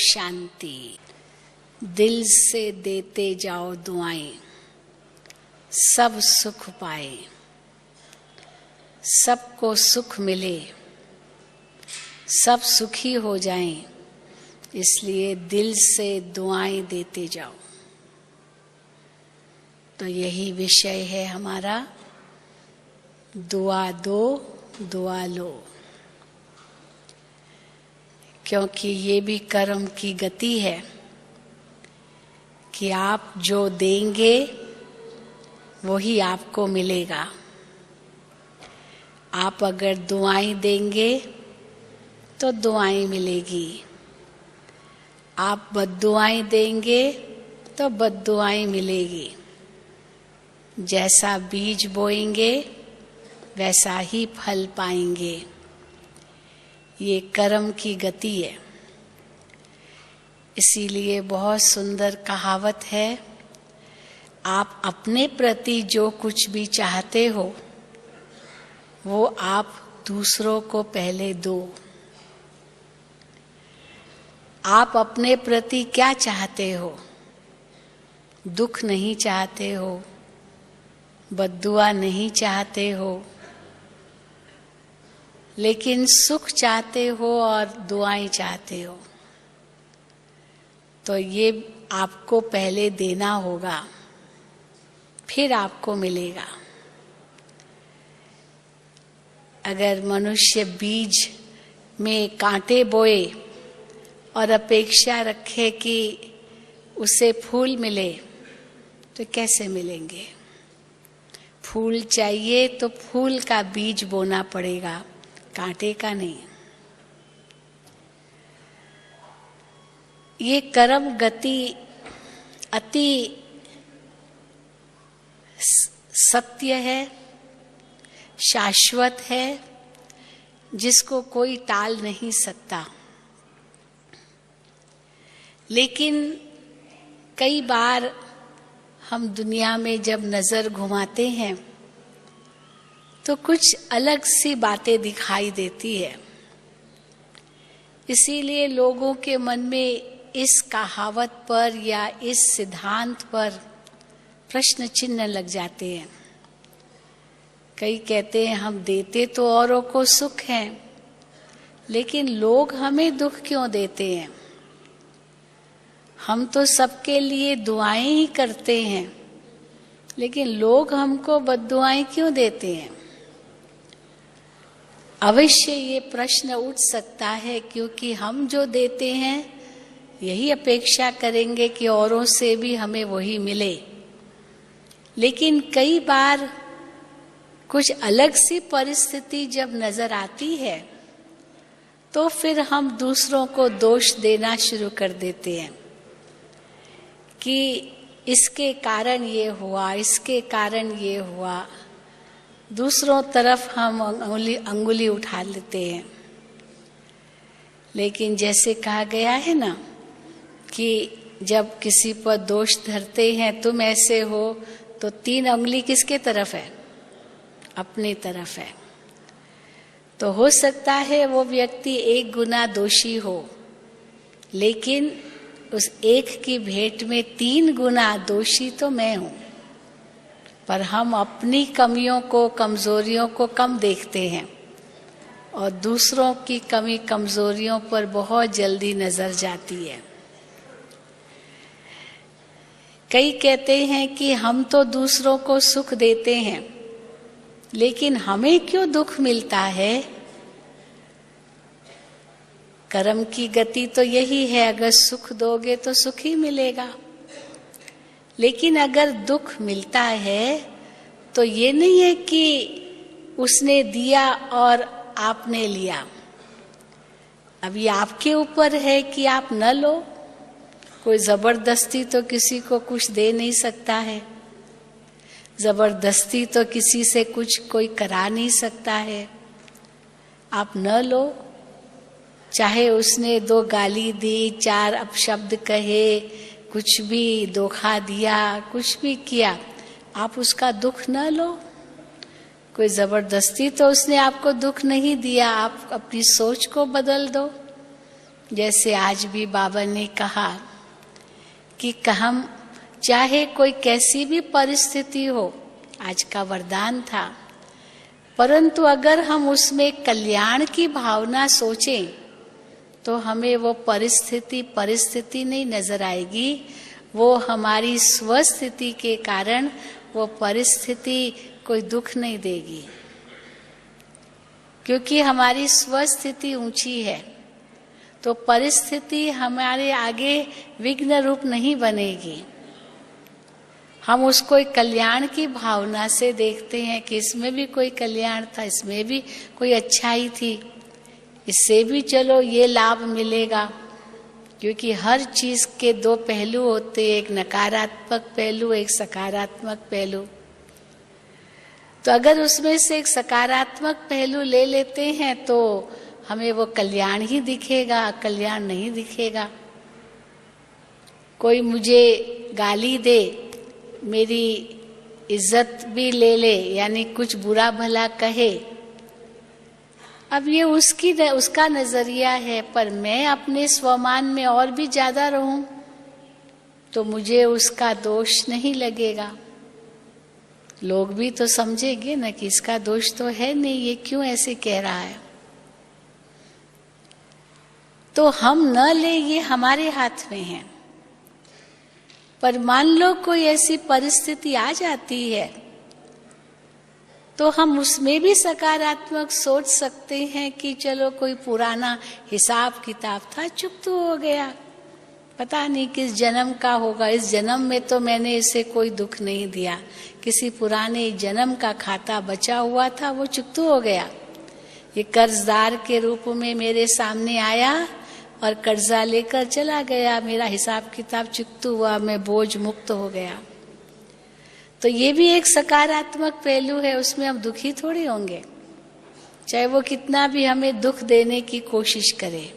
शांति। दिल से देते जाओ दुआएं, सब सुख पाए, सबको सुख मिले, सब सुखी हो जाएं, इसलिए दिल से दुआएं देते जाओ। तो यही विषय है हमारा, दुआ दो दुआ लो। क्योंकि ये भी कर्म की गति है कि आप जो देंगे वही आपको मिलेगा। आप अगर दुआएं देंगे तो दुआएं मिलेगी, आप बद्दुआएं देंगे तो बद्दुआएं मिलेगी। जैसा बीज बोएंगे वैसा ही फल पाएंगे। ये कर्म की गति है। इसीलिए बहुत सुंदर कहावत है, आप अपने प्रति जो कुछ भी चाहते हो वो आप दूसरों को पहले दो। आप अपने प्रति क्या चाहते हो? दुख नहीं चाहते हो, बद्दुआ नहीं चाहते हो, लेकिन सुख चाहते हो और दुआएं चाहते हो। तो ये आपको पहले देना होगा, फिर आपको मिलेगा। अगर मनुष्य बीज में कांटे बोए और अपेक्षा रखे कि उसे फूल मिले, तो कैसे मिलेंगे? फूल चाहिए तो फूल का बीज बोना पड़ेगा, कांटे का नहीं। ये कर्म गति अति सत्य है, शाश्वत है, जिसको कोई टाल नहीं सकता। लेकिन कई बार हम दुनिया में जब नजर घुमाते हैं तो कुछ अलग सी बातें दिखाई देती है। इसीलिए लोगों के मन में इस कहावत पर या इस सिद्धांत पर प्रश्न चिन्ह लग जाते हैं। कई कहते हैं हम देते तो औरों को सुख है, लेकिन लोग हमें दुख क्यों देते हैं? हम तो सबके लिए दुआएं ही करते हैं, लेकिन लोग हमको बद्दुआएं क्यों देते हैं? अवश्य ये प्रश्न उठ सकता है, क्योंकि हम जो देते हैं यही अपेक्षा करेंगे कि औरों से भी हमें वही मिले। लेकिन कई बार कुछ अलग सी परिस्थिति जब नजर आती है तो फिर हम दूसरों को दोष देना शुरू कर देते हैं कि इसके कारण ये हुआ, इसके कारण ये हुआ। दूसरों तरफ हम अंगुली उठा लेते हैं। लेकिन जैसे कहा गया है ना कि जब किसी पर दोष धरते हैं तुम ऐसे हो, तो 3 उंगली किसके तरफ है? अपनी तरफ है। तो हो सकता है वो व्यक्ति 1 गुना दोषी हो, लेकिन उस एक की भेंट में 3 गुना दोषी तो मैं हूं। पर हम अपनी कमियों को, कमजोरियों को कम देखते हैं और दूसरों की कमी कमजोरियों पर बहुत जल्दी नजर जाती है। कई कहते हैं कि हम तो दूसरों को सुख देते हैं, लेकिन हमें क्यों दुख मिलता है? कर्म की गति तो यही है, अगर सुख दोगे तो सुख ही मिलेगा। लेकिन अगर दुख मिलता है तो ये नहीं है कि उसने दिया और आपने लिया। अभी आपके ऊपर है कि आप न लो। कोई जबरदस्ती तो किसी को कुछ दे नहीं सकता है, जबरदस्ती तो किसी से कुछ कोई करा नहीं सकता है। आप न लो, चाहे उसने 2 गाली दी, 4 अपशब्द कहे, कुछ भी धोखा दिया, कुछ भी किया, आप उसका दुख न लो। कोई जबरदस्ती तो उसने आपको दुख नहीं दिया। आप अपनी सोच को बदल दो जैसे आज भी बाबा ने कहा कि हम चाहे कोई कैसी भी परिस्थिति हो, आज का वरदान था, परंतु अगर हम उसमें कल्याण की भावना सोचें तो हमें वो परिस्थिति नहीं नजर आएगी। वो हमारी स्वस्थिति के कारण वो परिस्थिति कोई दुख नहीं देगी, क्योंकि हमारी स्वस्थिति ऊंची है। तो परिस्थिति हमारे आगे विघ्न रूप नहीं बनेगी। हम उसको एक कल्याण की भावना से देखते हैं कि इसमें भी कोई कल्याण था, इसमें भी कोई अच्छाई थी, इससे भी चलो ये लाभ मिलेगा। क्योंकि हर चीज के दो पहलू होते हैं, एक नकारात्मक पहलू, एक सकारात्मक पहलू। तो अगर उसमें से एक सकारात्मक पहलू ले लेते हैं तो हमें वो कल्याण ही दिखेगा, कल्याण नहीं दिखेगा। कोई मुझे गाली दे, मेरी इज्जत भी ले ले, यानी कुछ बुरा भला कहे, अब ये उसका नजरिया है, पर मैं अपने स्वमान में और भी ज्यादा रहूं तो मुझे उसका दोष नहीं लगेगा। लोग भी तो समझेंगे ना कि इसका दोष तो है नहीं, ये क्यों ऐसे कह रहा है। तो हम न ले, ये हमारे हाथ में है। पर मान लो कोई ऐसी परिस्थिति आ जाती है तो हम उसमें भी सकारात्मक सोच सकते हैं कि चलो कोई पुराना हिसाब किताब था, चुप तो हो गया, पता नहीं किस जन्म का होगा, इस जन्म में तो मैंने इसे कोई दुख नहीं दिया, किसी पुराने जन्म का खाता बचा हुआ था, वो चुकता हो गया। ये कर्जदार के रूप में मेरे सामने आया और कर्जा लेकर चला गया, मेरा हिसाब किताब चुकता हुआ, मैं बोझ मुक्त हो गया। तो ये भी एक सकारात्मक पहलू है, उसमें हम दुखी थोड़ी होंगे, चाहे वो कितना भी हमें दुख देने की कोशिश करे।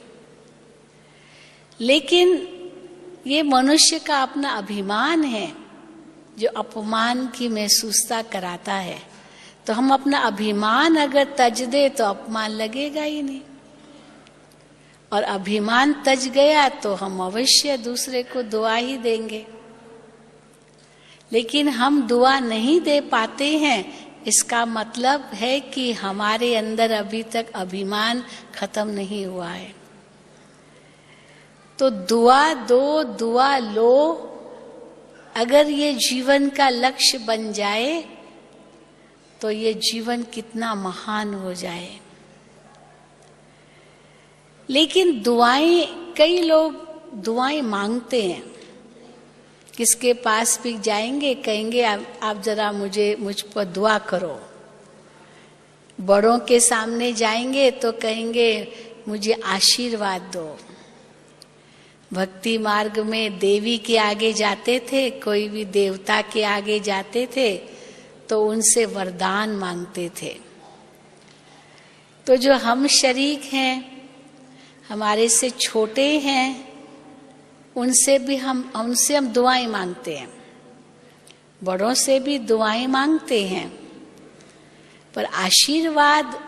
लेकिन ये मनुष्य का अपना अभिमान है जो अपमान की महसूसता कराता है। तो हम अपना अभिमान अगर तज दे तो अपमान लगेगा ही नहीं, और अभिमान तज गया तो हम अवश्य दूसरे को दुआ ही देंगे। लेकिन हम दुआ नहीं दे पाते हैं, इसका मतलब है कि हमारे अंदर अभी तक अभिमान खत्म नहीं हुआ है। तो दुआ दो, दुआ लो, अगर ये जीवन का लक्ष्य बन जाए तो ये जीवन कितना महान हो जाए। लेकिन दुआएं, कई लोग दुआएं मांगते हैं, किसके पास भी जाएंगे कहेंगे आप जरा मुझ पर दुआ करो। बड़ों के सामने जाएंगे तो कहेंगे मुझे आशीर्वाद दो। भक्ति मार्ग में देवी के आगे जाते थे, कोई भी देवता के आगे जाते थे तो उनसे वरदान मांगते थे। तो जो हम शरीक हैं, हमारे से छोटे हैं, उनसे हम दुआएं मांगते हैं, बड़ों से भी दुआएं मांगते हैं। पर आशीर्वाद,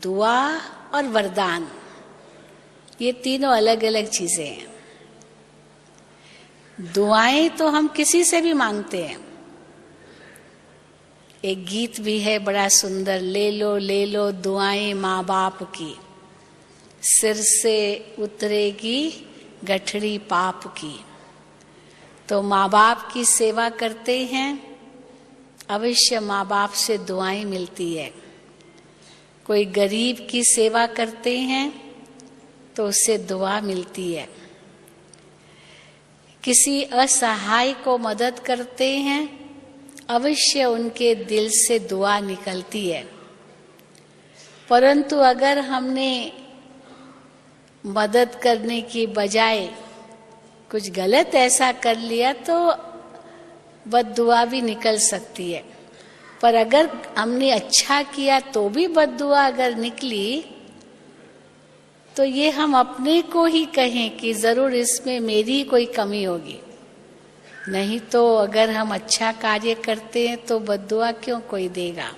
दुआ और वरदान, ये तीनों अलग अलग चीजें हैं। दुआएं तो हम किसी से भी मांगते हैं। एक गीत भी है बड़ा सुंदर, ले लो दुआएं माँ बाप की, सिर से उतरेगी गठड़ी पाप की। तो माँ बाप की सेवा करते हैं, अवश्य माँ बाप से दुआएं मिलती है। कोई गरीब की सेवा करते हैं तो उससे दुआ मिलती है। किसी असहाय को मदद करते हैं, अवश्य उनके दिल से दुआ निकलती है। परंतु अगर हमने मदद करने की बजाय कुछ गलत ऐसा कर लिया तो बद्दुआ भी निकल सकती है। पर अगर हमने अच्छा किया तो भी बद्दुआ अगर निकली तो ये हम अपने को ही कहें कि जरूर इसमें मेरी कोई कमी होगी। नहीं तो अगर हम अच्छा कार्य करते हैं तो बद्दुआ क्यों कोई देगा।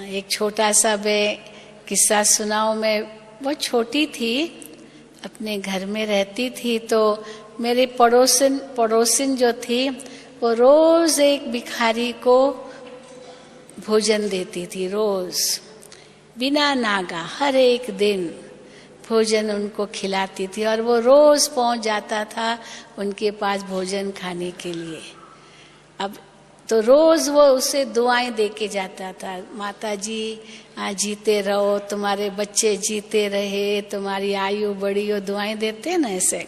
एक छोटा सा मैं किस्सा सुनाऊं। मैं बहुत छोटी थी, अपने घर में रहती थी, तो मेरे पड़ोसिन जो थी वो रोज एक भिखारी को भोजन देती थी, रोज बिना नागा हर एक दिन भोजन उनको खिलाती थी, और वो रोज पहुंच जाता था उनके पास भोजन खाने के लिए। अब तो रोज वो उसे दुआएं दे के जाता था, माता जी जीते रहो, तुम्हारे बच्चे जीते रहे, तुम्हारी आयु बड़ी हो, दुआएं देते ना ऐसे,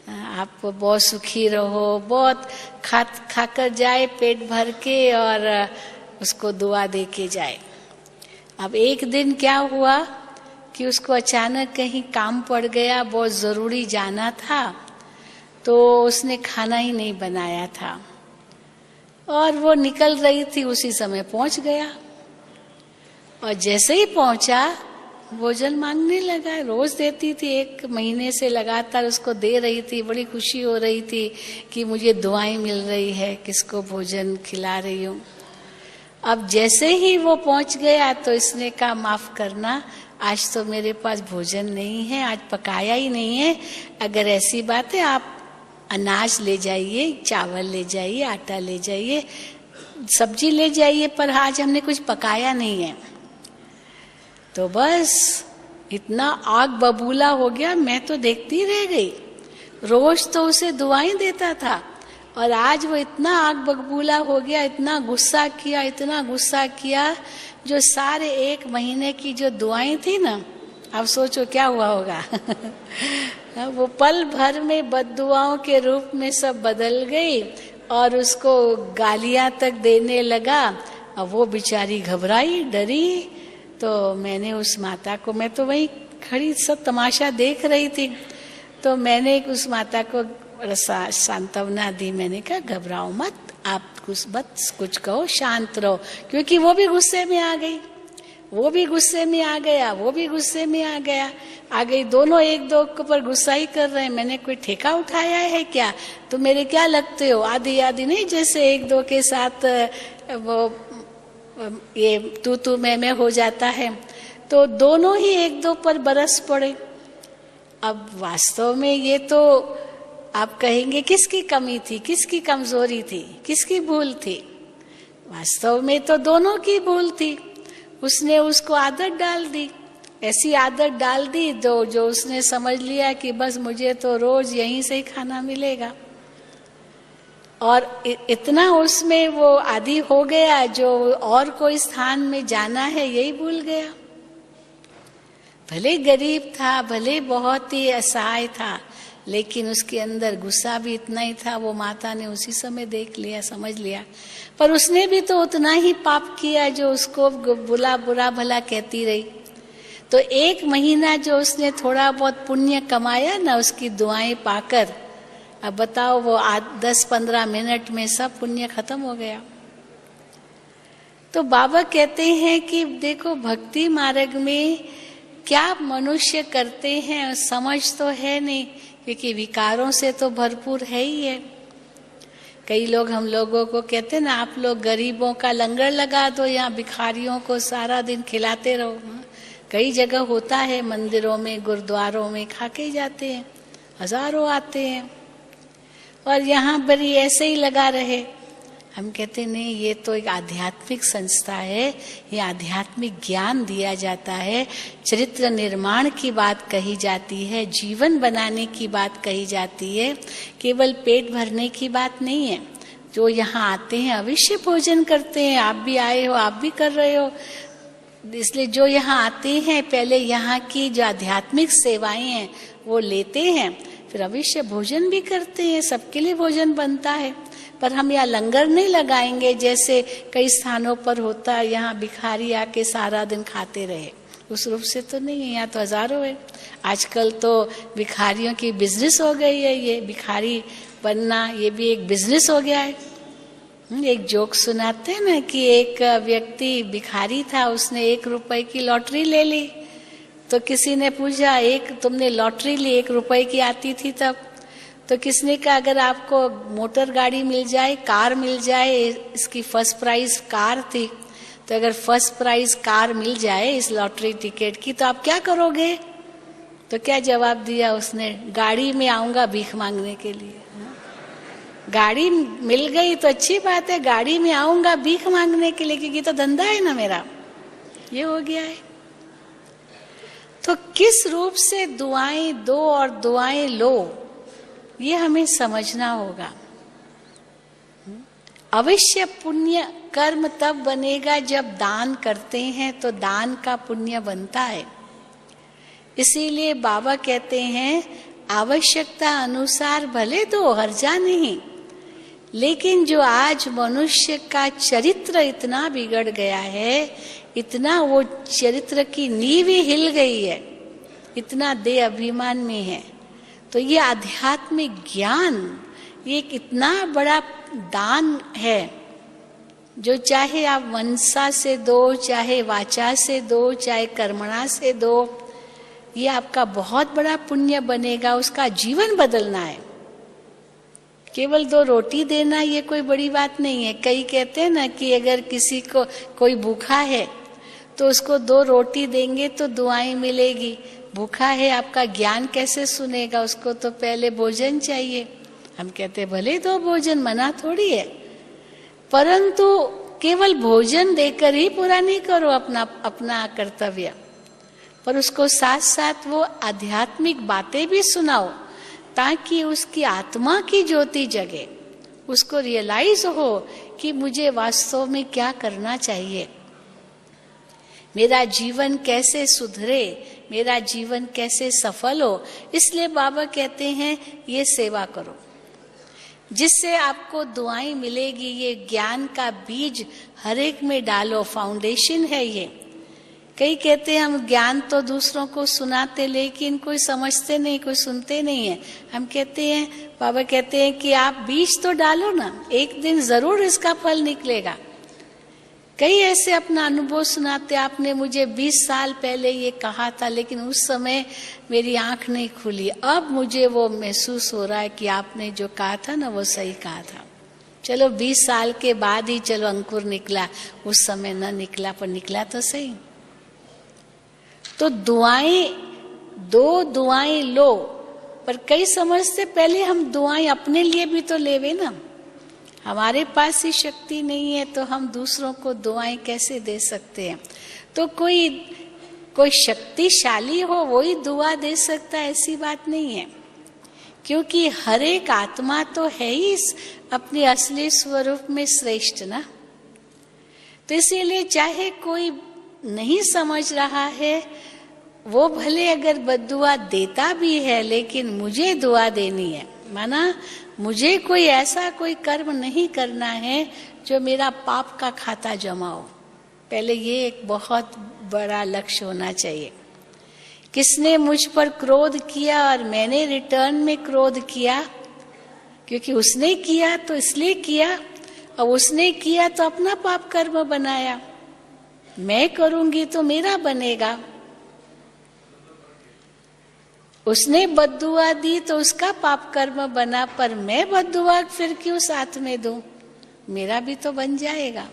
आप बहुत सुखी रहो, बहुत खाकर जाए पेट भर के और उसको दुआ दे के जाए। अब एक दिन क्या हुआ कि उसको अचानक कहीं काम पड़ गया, बहुत जरूरी जाना था, तो उसने खाना ही नहीं बनाया था और वो निकल रही थी, उसी समय पहुंच गया। और जैसे ही पहुंचा भोजन मांगने लगा। रोज देती थी, 1 महीने से लगातार उसको दे रही थी, बड़ी खुशी हो रही थी कि मुझे दुआएं मिल रही है, किसको भोजन खिला रही हूँ। अब जैसे ही वो पहुंच गया तो इसने कहा माफ करना, आज तो मेरे पास भोजन नहीं है, आज पकाया ही नहीं है। अगर ऐसी बात है आप अनाज ले जाइए, चावल ले जाइए, आटा ले जाइए, सब्जी ले जाइए, पर आज हमने कुछ पकाया नहीं है। तो बस इतना आग बबूला हो गया, मैं तो देखती रह गई। रोज तो उसे दुआएं देता था और आज वो इतना आग बबूला हो गया, इतना गुस्सा किया, जो सारे 1 महीने की जो दुआएं थी ना, अब सोचो क्या हुआ होगा। वो पल भर में बद्दुआओं के रूप में सब बदल गई और उसको गालियां तक देने लगा। अब वो बेचारी घबराई, डरी। तो मैंने उस माता को, मैं तो वहीं खड़ी सब तमाशा देख रही थी, तो मैंने उस माता को सांत्वना दी। मैंने कहा घबराओ मत, आप कुछ कहो, शांत रहो, क्योंकि वो भी गुस्से में आ गई, वो भी गुस्से में आ गया, वो भी गुस्से में आ गई। दोनों एक दो के ऊपर गुस्सा ही कर रहे हैं। मैंने कोई ठेका उठाया है क्या? तो मेरे क्या लगते हो, आधी नहीं, जैसे एक दो के साथ वो ये तू मैं हो जाता है। तो दोनों ही एक दो पर बरस पड़े। अब वास्तव में ये तो आप कहेंगे किसकी कमी थी, किसकी कमजोरी थी, किसकी भूल थी? वास्तव में तो दोनों की भूल थी। उसने उसको आदत डाल दी, ऐसी आदत डाल दी जो उसने समझ लिया कि बस मुझे तो रोज यहीं से ही खाना मिलेगा, और इतना उसमें वो आदी हो गया जो और कोई स्थान में जाना है यही भूल गया। भले गरीब था, भले बहुत ही असहाय था, लेकिन उसके अंदर गुस्सा भी इतना ही था। वो माता ने उसी समय देख लिया, समझ लिया। पर उसने भी तो उतना ही पाप किया जो उसको बुरा भला कहती रही। तो 1 महीना जो उसने थोड़ा बहुत पुण्य कमाया ना उसकी दुआएं पाकर, अब बताओ वो 10-15 मिनट में सब पुण्य खत्म हो गया। तो बाबा कहते हैं कि देखो भक्ति मार्ग में क्या मनुष्य करते हैं समझ तो है नहीं, क्योंकि विकारों से तो भरपूर है ही है। कई लोग हम लोगों को कहते हैं ना, आप लोग गरीबों का लंगर लगा दो, यहाँ भिखारियों को सारा दिन खिलाते रहो। कई जगह होता है, मंदिरों में, गुरुद्वारों में खा के जाते हैं, हजारों आते हैं, और यहाँ पर ही ऐसे ही लगा रहे। हम कहते नहीं, ये तो एक आध्यात्मिक संस्था है, ये आध्यात्मिक ज्ञान दिया जाता है, चरित्र निर्माण की बात कही जाती है, जीवन बनाने की बात कही जाती है, केवल पेट भरने की बात नहीं है। जो यहाँ आते हैं अवश्य भोजन करते हैं, आप भी आए हो, आप भी कर रहे हो, इसलिए जो यहाँ आते हैं पहले यहाँ की जो आध्यात्मिक सेवाएं हैं वो लेते हैं, फिर अवश्य भोजन भी करते हैं, सबके लिए भोजन बनता है। पर हम यहाँ लंगर नहीं लगाएंगे जैसे कई स्थानों पर होता है, यहाँ भिखारी आके सारा दिन खाते रहे, उस रूप से तो नहीं है। यहाँ तो हजारों है। आजकल तो भिखारियों की बिजनेस हो गई है, ये भिखारी बनना ये भी एक बिजनेस हो गया है। एक जोक सुनाते हैं ना कि एक व्यक्ति भिखारी था, उसने 1 रुपए की लॉटरी ले ली। तो किसी ने पूछा, तुमने लॉटरी ली 1 रुपए की आती थी तब? तो किसने कहा अगर आपको मोटर गाड़ी मिल जाए, कार मिल जाए, इसकी फर्स्ट प्राइज कार थी, तो अगर फर्स्ट प्राइज कार मिल जाए इस लॉटरी टिकट की तो आप क्या करोगे? तो क्या जवाब दिया उसने? गाड़ी में आऊंगा भीख मांगने के लिए। गाड़ी मिल गई तो अच्छी बात है, गाड़ी में आऊंगा भीख मांगने के लिए, क्योंकि तो धंधा है ना मेरा। ये हो गया है। तो किस रूप से दुआएं दो और दुआएं लो, ये हमें समझना होगा। अवश्य पुण्य कर्म तब बनेगा जब दान करते हैं, तो दान का पुण्य बनता है। इसीलिए बाबा कहते हैं आवश्यकता अनुसार भले दो, हर्जा नहीं, लेकिन जो आज मनुष्य का चरित्र इतना बिगड़ गया है, इतना वो चरित्र की नींव ही हिल गई है, इतना देह अभिमान में है, तो ये आध्यात्मिक ज्ञान ये एक इतना बड़ा दान है, जो चाहे आप मनसा से दो, चाहे वाचा से दो, चाहे कर्मणा से दो, ये आपका बहुत बड़ा पुण्य बनेगा। उसका जीवन बदलना है। केवल 2 रोटी देना ये कोई बड़ी बात नहीं है। कई कहते हैं ना कि अगर किसी को कोई भूखा है तो उसको 2 रोटी देंगे तो दुआएं मिलेगी। भूखा है, आपका ज्ञान कैसे सुनेगा? उसको तो पहले भोजन चाहिए। हम कहते हैं भले 2 भोजन, मना थोड़ी है, परंतु केवल भोजन देकर ही पूरा नहीं करो अपना कर्तव्य, पर उसको साथ साथ वो आध्यात्मिक बातें भी सुनाओ, ताकि उसकी आत्मा की ज्योति जगे, उसको रियलाइज हो कि मुझे वास्तव में क्या करना चाहिए, मेरा जीवन कैसे सुधरे, मेरा जीवन कैसे सफल हो। इसलिए बाबा कहते हैं ये सेवा करो, जिससे आपको दुआएं मिलेगी। ये ज्ञान का बीज हर एक में डालो, फाउंडेशन है ये। कई कहते हैं हम ज्ञान तो दूसरों को सुनाते, लेकिन कोई समझते नहीं, कोई सुनते नहीं है। हम कहते हैं, बाबा कहते हैं कि आप बीज तो डालो ना, एक दिन जरूर इसका फल निकलेगा। कई ऐसे अपना अनुभव सुनाते, आपने मुझे 20 साल पहले ये कहा था, लेकिन उस समय मेरी आंख नहीं खुली, अब मुझे वो महसूस हो रहा है कि आपने जो कहा था ना वो सही कहा था। चलो 20 साल के बाद ही चलो अंकुर निकला, उस समय न निकला, पर निकला तो सही। तो दुआएं दो, दुआएं लो, पर कई समझते पहले हम दुआएं अपने लिए भी तो लेवे ना। हमारे पास ही शक्ति नहीं है तो हम दूसरों को दुआएं कैसे दे सकते हैं? तो कोई शक्तिशाली हो वही दुआ दे सकता है, ऐसी बात नहीं है, क्योंकि हर एक आत्मा तो है ही अपने असली स्वरूप में श्रेष्ठ ना। तो इसीलिए चाहे कोई नहीं समझ रहा है, वो भले अगर बद्दुआ देता भी है, लेकिन मुझे दुआ देनी है, माना मुझे कोई ऐसा कोई कर्म नहीं करना है जो मेरा पाप का खाता जमाओ। पहले ये एक बहुत बड़ा लक्ष्य होना चाहिए। किसने मुझ पर क्रोध किया और मैंने रिटर्न में क्रोध किया, क्योंकि उसने किया तो इसलिए किया, और उसने किया तो अपना पाप कर्म बनाया, मैं करूंगी तो मेरा बनेगा। उसने बद्दुआ दी तो उसका पाप कर्म बना, पर मैं बद्दुआ फिर क्यों साथ में दूं? मेरा भी तो बन जाएगा।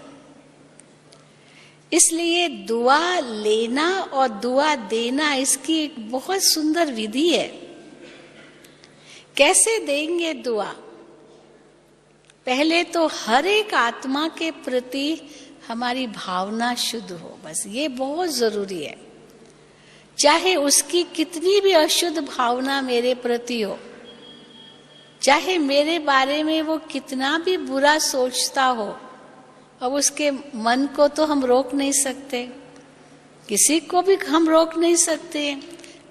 इसलिए दुआ लेना और दुआ देना इसकी एक बहुत सुंदर विधि है। कैसे देंगे दुआ? पहले तो हर एक आत्मा के प्रति हमारी भावना शुद्ध हो, बस ये बहुत जरूरी है। चाहे उसकी कितनी भी अशुद्ध भावना मेरे प्रति हो, चाहे मेरे बारे में वो कितना भी बुरा सोचता हो, अब उसके मन को तो हम रोक नहीं सकते, किसी को भी हम रोक नहीं सकते।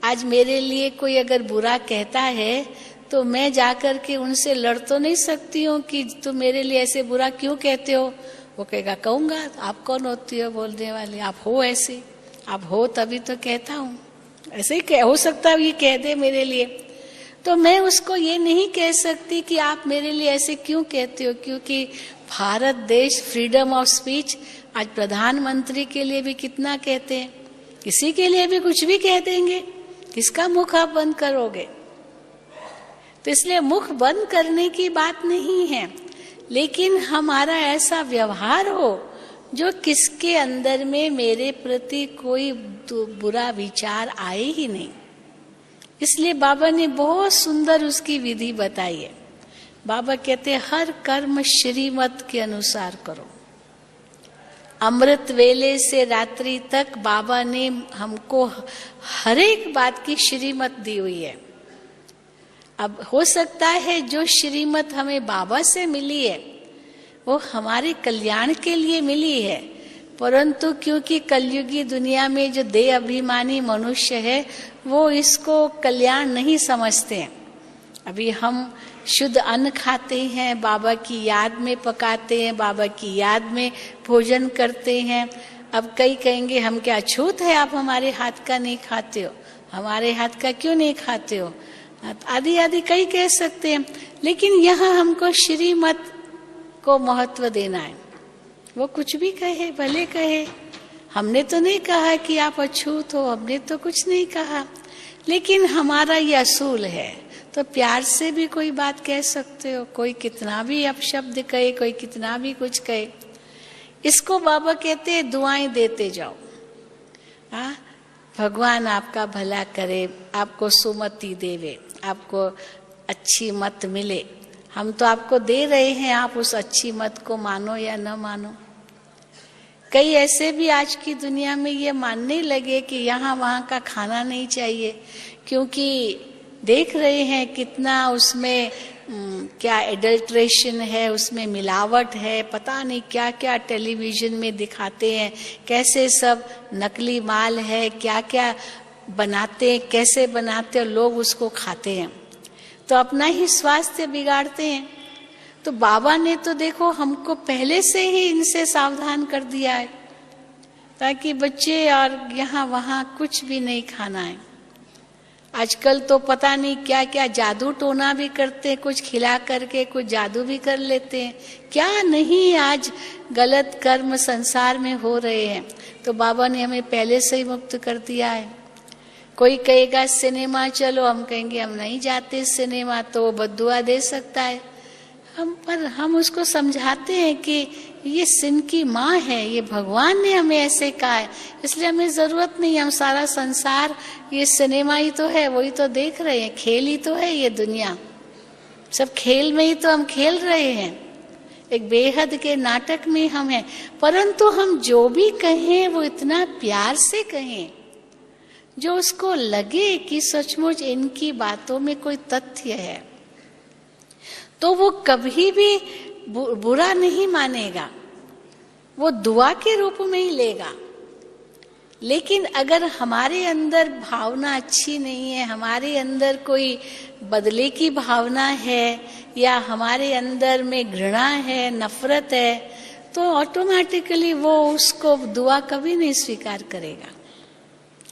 आज मेरे लिए कोई अगर बुरा कहता है तो मैं जाकर के उनसे लड़ तो नहीं सकती हूँ कि तुम मेरे लिए ऐसे बुरा क्यों कहते हो। वो कहेगा कहूंगा, आप कौन होती हो बोलने वाले, आप हो ऐसे, आप हो तभी तो कहता हूँ। ऐसे ही हो सकता है ये कह दे मेरे लिए, तो मैं उसको ये नहीं कह सकती कि आप मेरे लिए ऐसे क्यों कहते हो, क्योंकि भारत देश फ्रीडम ऑफ स्पीच, आज प्रधानमंत्री के लिए भी कितना कहते हैं, किसी के लिए भी कुछ भी कह देंगे, किसका मुख आप बंद करोगे? तो इसलिए मुख बंद करने की बात नहीं है, लेकिन हमारा ऐसा व्यवहार हो जो किसके अंदर में मेरे प्रति कोई बुरा विचार आए ही नहीं। इसलिए बाबा ने बहुत सुंदर उसकी विधि बताई है। बाबा कहते हैं हर कर्म श्रीमत के अनुसार करो। अमृत वेले से रात्रि तक बाबा ने हमको हर एक बात की श्रीमत दी हुई है। अब हो सकता है जो श्रीमत हमें बाबा से मिली है वो हमारे कल्याण के लिए मिली है, परंतु क्योंकि कलयुगी दुनिया में जो देह अभिमानी मनुष्य है वो इसको कल्याण नहीं समझते हैं। अभी हम शुद्ध अन्न खाते हैं, बाबा की याद में पकाते हैं, बाबा की याद में भोजन करते हैं। अब कई कहेंगे हम क्या अछूत है, आप हमारे हाथ का नहीं खाते हो, हमारे हाथ का क्यों नहीं खाते हो, आदि आदि कई कह सकते हैं। लेकिन यहाँ हमको श्रीमत को महत्व देना है। वो कुछ भी कहे, भले कहे, हमने तो नहीं कहा कि आप अछूत हो, हमने तो कुछ नहीं कहा, लेकिन हमारा ये असूल है तो प्यार से भी कोई बात कह सकते हो। कोई कितना भी अपशब्द कहे, कोई कितना भी कुछ कहे, इसको बाबा कहते हैं दुआएं देते जाओ। हाँ, भगवान आपका भला करे, आपको सुमति देवे, आपको अच्छी मत मिले। हम तो आपको दे रहे हैं, आप उस अच्छी मत को मानो या न मानो। कई ऐसे भी आज की दुनिया में ये मानने लगे कि यहाँ वहाँ का खाना नहीं चाहिए, क्योंकि देख रहे हैं कितना उसमें क्या एडल्ट्रेशन है, उसमें मिलावट है, पता नहीं क्या क्या टेलीविजन में दिखाते हैं, कैसे सब नकली माल है, क्या क्या बनाते हैं, कैसे बनाते हैं, लोग उसको खाते हैं तो अपना ही स्वास्थ्य बिगाड़ते हैं। तो बाबा ने तो देखो हमको पहले से ही इनसे सावधान कर दिया है ताकि बच्चे और यहाँ वहाँ कुछ भी नहीं खाना है। आजकल तो पता नहीं क्या क्या जादू टोना भी करते हैं, कुछ खिला करके कुछ जादू भी कर लेते हैं, क्या नहीं आज गलत कर्म संसार में हो रहे हैं। तो बाबा ने हमें पहले से ही मुक्त कर दिया है। कोई कहेगा सिनेमा चलो, हम कहेंगे हम नहीं जाते सिनेमा, तो वो बद्दुआ दे सकता है हम उसको समझाते हैं कि ये सिन की माँ है, ये भगवान ने हमें ऐसे कहा है, इसलिए हमें जरूरत नहीं। हम सारा संसार ये सिनेमा ही तो है, वही तो देख रहे हैं, खेल ही तो है ये दुनिया, सब खेल में ही तो हम खेल रहे हैं, एक बेहद के नाटक में हम हैं। परंतु हम जो भी कहें वो इतना प्यार से कहें जो उसको लगे कि सचमुच इनकी बातों में कोई तथ्य है, तो वो कभी भी बुरा नहीं मानेगा, वो दुआ के रूप में ही लेगा। लेकिन अगर हमारे अंदर भावना अच्छी नहीं है, हमारे अंदर कोई बदले की भावना है या हमारे अंदर में घृणा है, नफरत है, तो ऑटोमेटिकली वो उसको दुआ कभी नहीं स्वीकार करेगा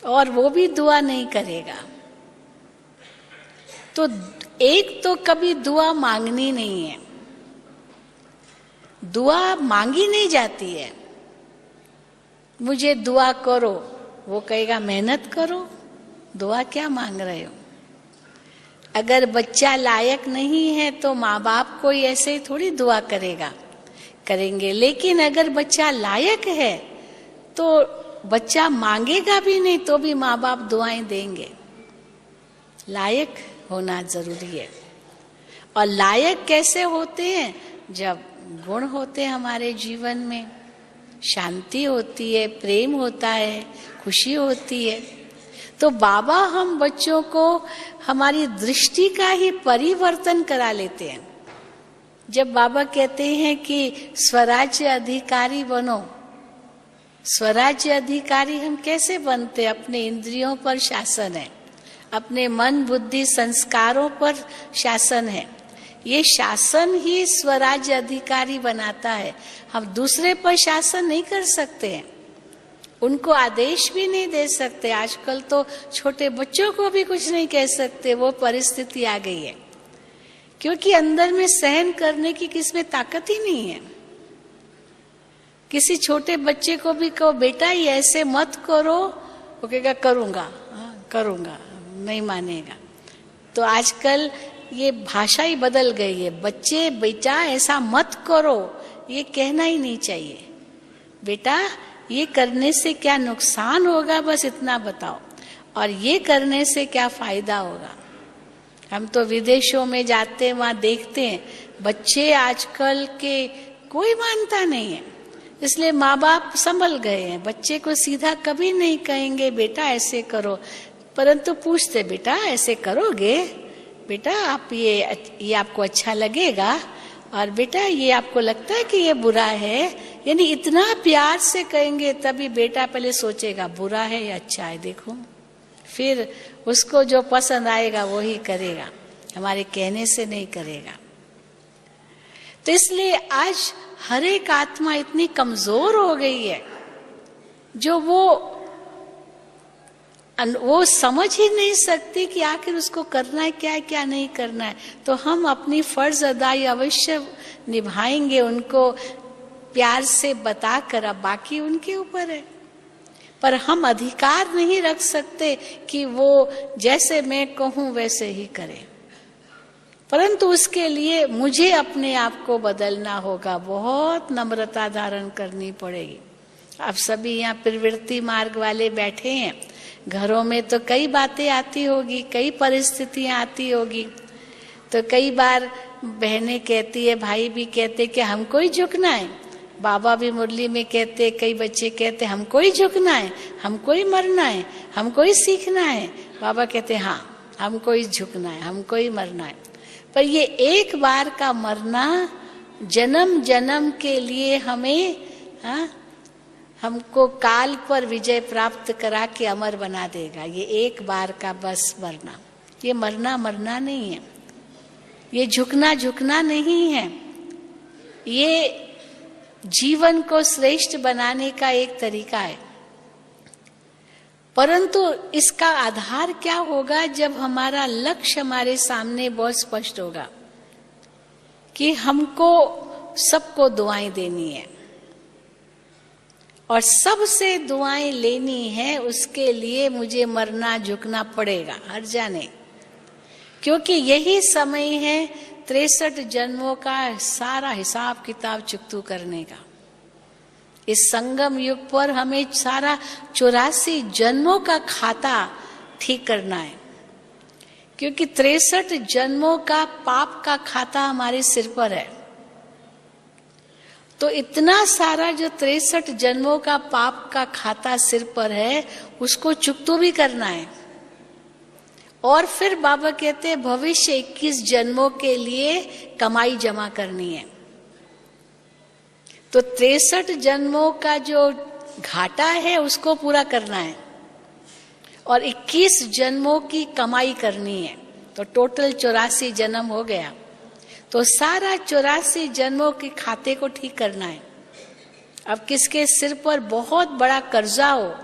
और वो भी दुआ नहीं करेगा। तो एक तो कभी दुआ मांगनी नहीं है, दुआ मांगी नहीं जाती है। मुझे दुआ करो, वो कहेगा मेहनत करो, दुआ क्या मांग रहे हो। अगर बच्चा लायक नहीं है तो माँ बाप कोई ऐसे ही थोड़ी दुआ करेंगे। लेकिन अगर बच्चा लायक है तो बच्चा मांगेगा भी नहीं तो भी माँ बाप दुआएं देंगे। लायक होना जरूरी है। और लायक कैसे होते हैं? जब गुण होते हैं हमारे जीवन में, शांति होती है, प्रेम होता है, खुशी होती है। तो बाबा हम बच्चों को हमारी दृष्टि का ही परिवर्तन करा लेते हैं। जब बाबा कहते हैं कि स्वराज्य अधिकारी बनो, स्वराज्य अधिकारी हम कैसे बनते? अपने इंद्रियों पर शासन है, अपने मन बुद्धि संस्कारों पर शासन है। ये शासन ही स्वराज्य अधिकारी बनाता है। हम दूसरे पर शासन नहीं कर सकते हैं, उनको आदेश भी नहीं दे सकते। आजकल तो छोटे बच्चों को भी कुछ नहीं कह सकते, वो परिस्थिति आ गई है, क्योंकि अंदर में सहन करने की किसमें ताकत ही नहीं है। किसी छोटे बच्चे को भी कहो बेटा ये ऐसे मत करो, वो कहेगा करूंगा, करूंगा, नहीं मानेगा। तो आजकल ये भाषा ही बदल गई है। बच्चे बेटा ऐसा मत करो ये कहना ही नहीं चाहिए। बेटा ये करने से क्या नुकसान होगा बस इतना बताओ, और ये करने से क्या फायदा होगा। हम तो विदेशों में जाते हैं, वहां देखते हैं बच्चे आजकल के कोई मानता नहीं है, इसलिए माँ बाप संभल गए हैं। बच्चे को सीधा कभी नहीं कहेंगे बेटा ऐसे करो, परंतु पूछते बेटा ऐसे करोगे, बेटा आप ये आपको अच्छा लगेगा, और बेटा ये आपको लगता है कि ये बुरा है, यानी इतना प्यार से कहेंगे तभी बेटा पहले सोचेगा बुरा है या अच्छा है, देखो फिर उसको जो पसंद आएगा वो ही करेगा, हमारे कहने से नहीं करेगा। तो इसलिए आज हर एक आत्मा इतनी कमजोर हो गई है जो वो समझ ही नहीं सकती कि आखिर उसको करना है क्या है क्या नहीं करना है। तो हम अपनी फर्ज अदाई अवश्य निभाएंगे, उनको प्यार से बताकर, अब बाकी उनके ऊपर है। पर हम अधिकार नहीं रख सकते कि वो जैसे मैं कहूं वैसे ही करे, परंतु उसके लिए मुझे अपने आप को बदलना होगा, बहुत नम्रता धारण करनी पड़ेगी। आप सभी यहाँ प्रवृत्ति मार्ग वाले बैठे हैं, घरों में तो कई बातें आती होगी, कई परिस्थितियां आती होगी, तो कई बार बहनें कहती है, भाई भी कहते कि हमको ही झुकना है, बाबा भी मुरली में कहते, कई बच्चे कहते हमको ही झुकना है, हमको ही मरना है, हमको ही सीखना है। बाबा कहते हाँ हमको ही झुकना है, हमको ही मरना है। पर ये एक बार का मरना जन्म जन्म के लिए हमें हमको काल पर विजय प्राप्त करा के अमर बना देगा। ये एक बार का बस मरना, ये मरना मरना नहीं है, ये झुकना झुकना नहीं है, ये जीवन को श्रेष्ठ बनाने का एक तरीका है। परंतु इसका आधार क्या होगा, जब हमारा लक्ष्य हमारे सामने बहुत स्पष्ट होगा कि हमको सबको दुआएं देनी है और सबसे दुआएं लेनी है, उसके लिए मुझे मरना झुकना पड़ेगा, हर जाने, क्योंकि यही समय है 63 जन्मों का सारा हिसाब किताब चुकतू करने का। इस संगम युग पर हमें सारा 84 जन्मों का खाता ठीक करना है, क्योंकि 63 जन्मों का पाप का खाता हमारे सिर पर है। तो इतना सारा जो 63 जन्मों का पाप का खाता सिर पर है, उसको चुकतू भी करना है। और फिर बाबा कहते हैं भविष्य 21 जन्मों के लिए कमाई जमा करनी है। तो 63 जन्मों का जो घाटा है उसको पूरा करना है और 21 जन्मों की कमाई करनी है, तो टोटल 84 जन्म हो गया। तो सारा 84 जन्मों के खाते को ठीक करना है। अब किसके सिर पर बहुत बड़ा कर्जा हो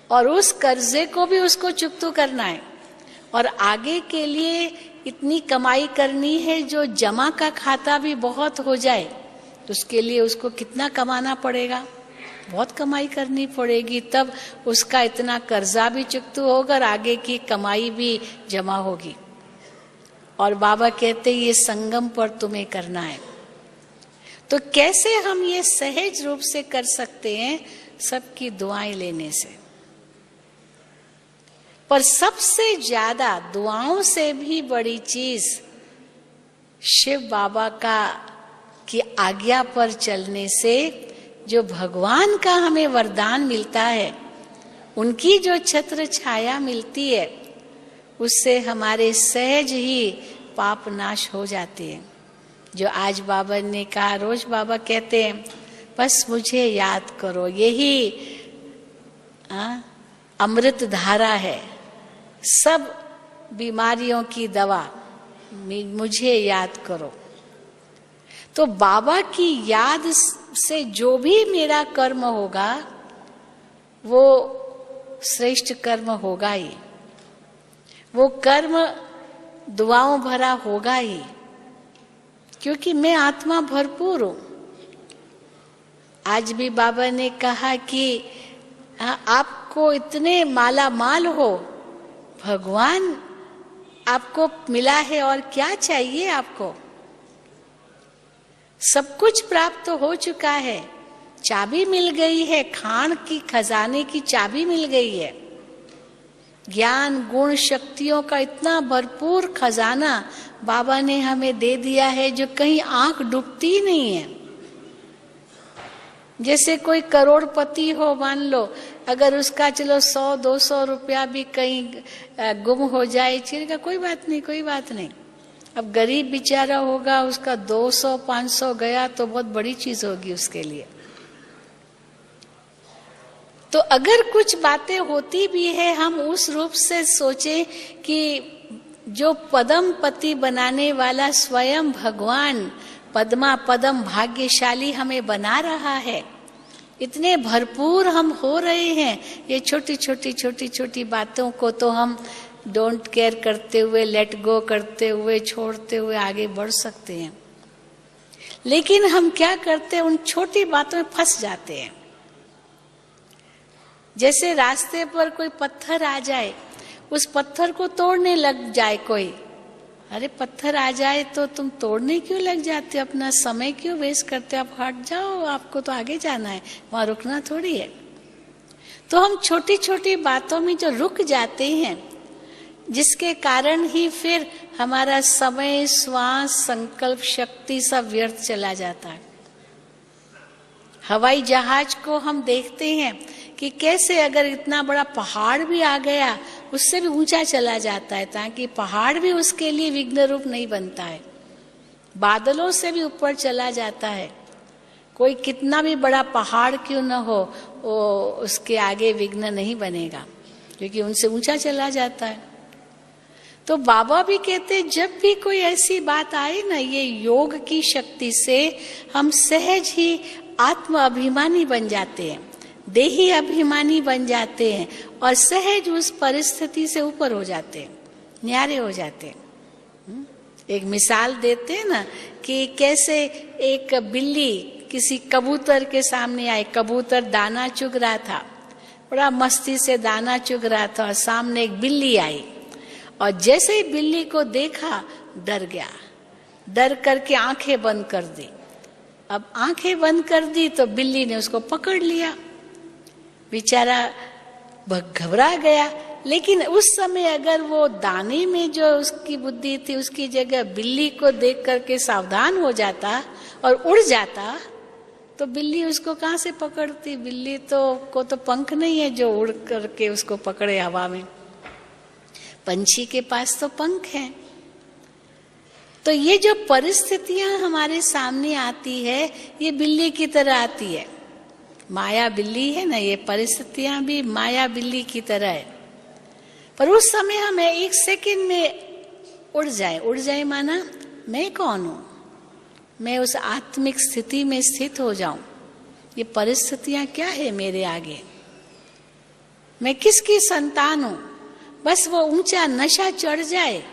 और उस कर्जे को भी उसको चुकतू करना है, और आगे के लिए इतनी कमाई करनी है जो जमा का खाता भी बहुत हो जाए। तो उसके लिए उसको कितना कमाना पड़ेगा, बहुत कमाई करनी पड़ेगी, तब उसका इतना कर्जा भी चुकतू होगा और आगे की कमाई भी जमा होगी। और बाबा कहते ये संगम पर तुम्हें करना है। तो कैसे हम ये सहज रूप से कर सकते हैं, सबकी दुआएं लेने से। पर सबसे ज्यादा दुआओं से भी बड़ी चीज शिव बाबा की आज्ञा पर चलने से जो भगवान का हमें वरदान मिलता है, उनकी जो छत्र छाया मिलती है, उससे हमारे सहज ही पाप नाश हो जाते हैं। जो आज बाबा ने कहा, रोज बाबा कहते हैं बस मुझे याद करो, यही अमृत धारा है, सब बीमारियों की दवा, मुझे याद करो। तो बाबा की याद से जो भी मेरा कर्म होगा वो श्रेष्ठ कर्म होगा ही, वो कर्म दुआओं भरा होगा ही, क्योंकि मैं आत्मा भरपूर हूं। आज भी बाबा ने कहा कि आपको इतने माला माल हो, भगवान आपको मिला है और क्या चाहिए आपको, सब कुछ प्राप्त हो चुका है, चाबी मिल गई है, खान की खजाने की चाबी मिल गई है। ज्ञान गुण शक्तियों का इतना भरपूर खजाना बाबा ने हमें दे दिया है जो कहीं आंख डूबती नहीं है। जैसे कोई करोड़पति हो, मान लो, अगर उसका चलो 100-200 रुपया भी कहीं गुम हो जाए, चिड़ेगा कोई बात नहीं, कोई बात नहीं। अब गरीब बेचारा होगा, उसका 200-500 गया तो बहुत बड़ी चीज होगी उसके लिए। तो अगर कुछ बातें होती भी है, हम उस रूप से सोचें कि जो पदम पति बनाने वाला स्वयं भगवान पद्मा पदम भाग्यशाली हमें बना रहा है, इतने भरपूर हम हो रहे हैं। ये छोटी छोटी बातों को तो हम डोंट केयर करते हुए, लेट गो करते हुए, छोड़ते हुए आगे बढ़ सकते हैं। लेकिन हम क्या करते हैं, उन छोटी बातों में फंस जाते हैं। जैसे रास्ते पर कोई पत्थर आ जाए, उस पत्थर को तोड़ने लग जाए कोई, अरे पत्थर आ जाए तो तुम तोड़ने क्यों लग जाते हो, अपना समय क्यों वेस्ट करते हो, आप हट जाओ, आपको तो आगे जाना है, वहां रुकना थोड़ी है। तो हम छोटी छोटी बातों में जो रुक जाते हैं, जिसके कारण ही फिर हमारा समय, श्वास, संकल्प शक्ति सब व्यर्थ चला जाता है। हवाई जहाज को हम देखते हैं कि कैसे अगर इतना बड़ा पहाड़ भी आ गया, उससे भी ऊंचा चला जाता है, ताकि पहाड़ भी उसके लिए विघ्न रूप नहीं बनता है। बादलों से भी ऊपर चला जाता है। कोई कितना भी बड़ा पहाड़ क्यों न हो, वो उसके आगे विघ्न नहीं बनेगा, क्योंकि उनसे ऊंचा चला जाता है। तो बाबा भी कहते हैं, जब भी कोई ऐसी बात आए ना, ये योग की शक्ति से हम सहज ही आत्म अभिमानी बन जाते हैं, देही अभिमानी बन जाते हैं और सहज उस परिस्थिति से ऊपर हो जाते हैं, न्यारे हो जाते हैं। एक मिसाल देते हैं ना कि कैसे एक बिल्ली किसी कबूतर के सामने आई। कबूतर दाना चुग रहा था, बड़ा मस्ती से दाना चुग रहा था, और सामने एक बिल्ली आई और जैसे ही बिल्ली को देखा डर गया, डर करके आंखें बंद कर दी। अब आंखें बंद कर दी तो बिल्ली ने उसको पकड़ लिया, बेचारा घबरा गया। लेकिन उस समय अगर वो दाने में जो उसकी बुद्धि थी, उसकी जगह बिल्ली को देख करके सावधान हो जाता और उड़ जाता, तो बिल्ली उसको कहाँ से पकड़ती। बिल्ली को तो पंख नहीं है जो उड़ करके उसको पकड़े हवा में। पंछी के पास तो पंख हैं। तो ये जो परिस्थितियां हमारे सामने आती है, ये बिल्ली की तरह आती है। माया बिल्ली है ना, ये परिस्थितियां भी माया बिल्ली की तरह है। पर उस समय हमें एक सेकंड में उड़ जाए माना मैं कौन हूं, मैं उस आत्मिक स्थिति में स्थित हो जाऊं। ये परिस्थितियां क्या है मेरे आगे, मैं किसकी संतान हूं। बस वो ऊंचा नशा चढ़ जाए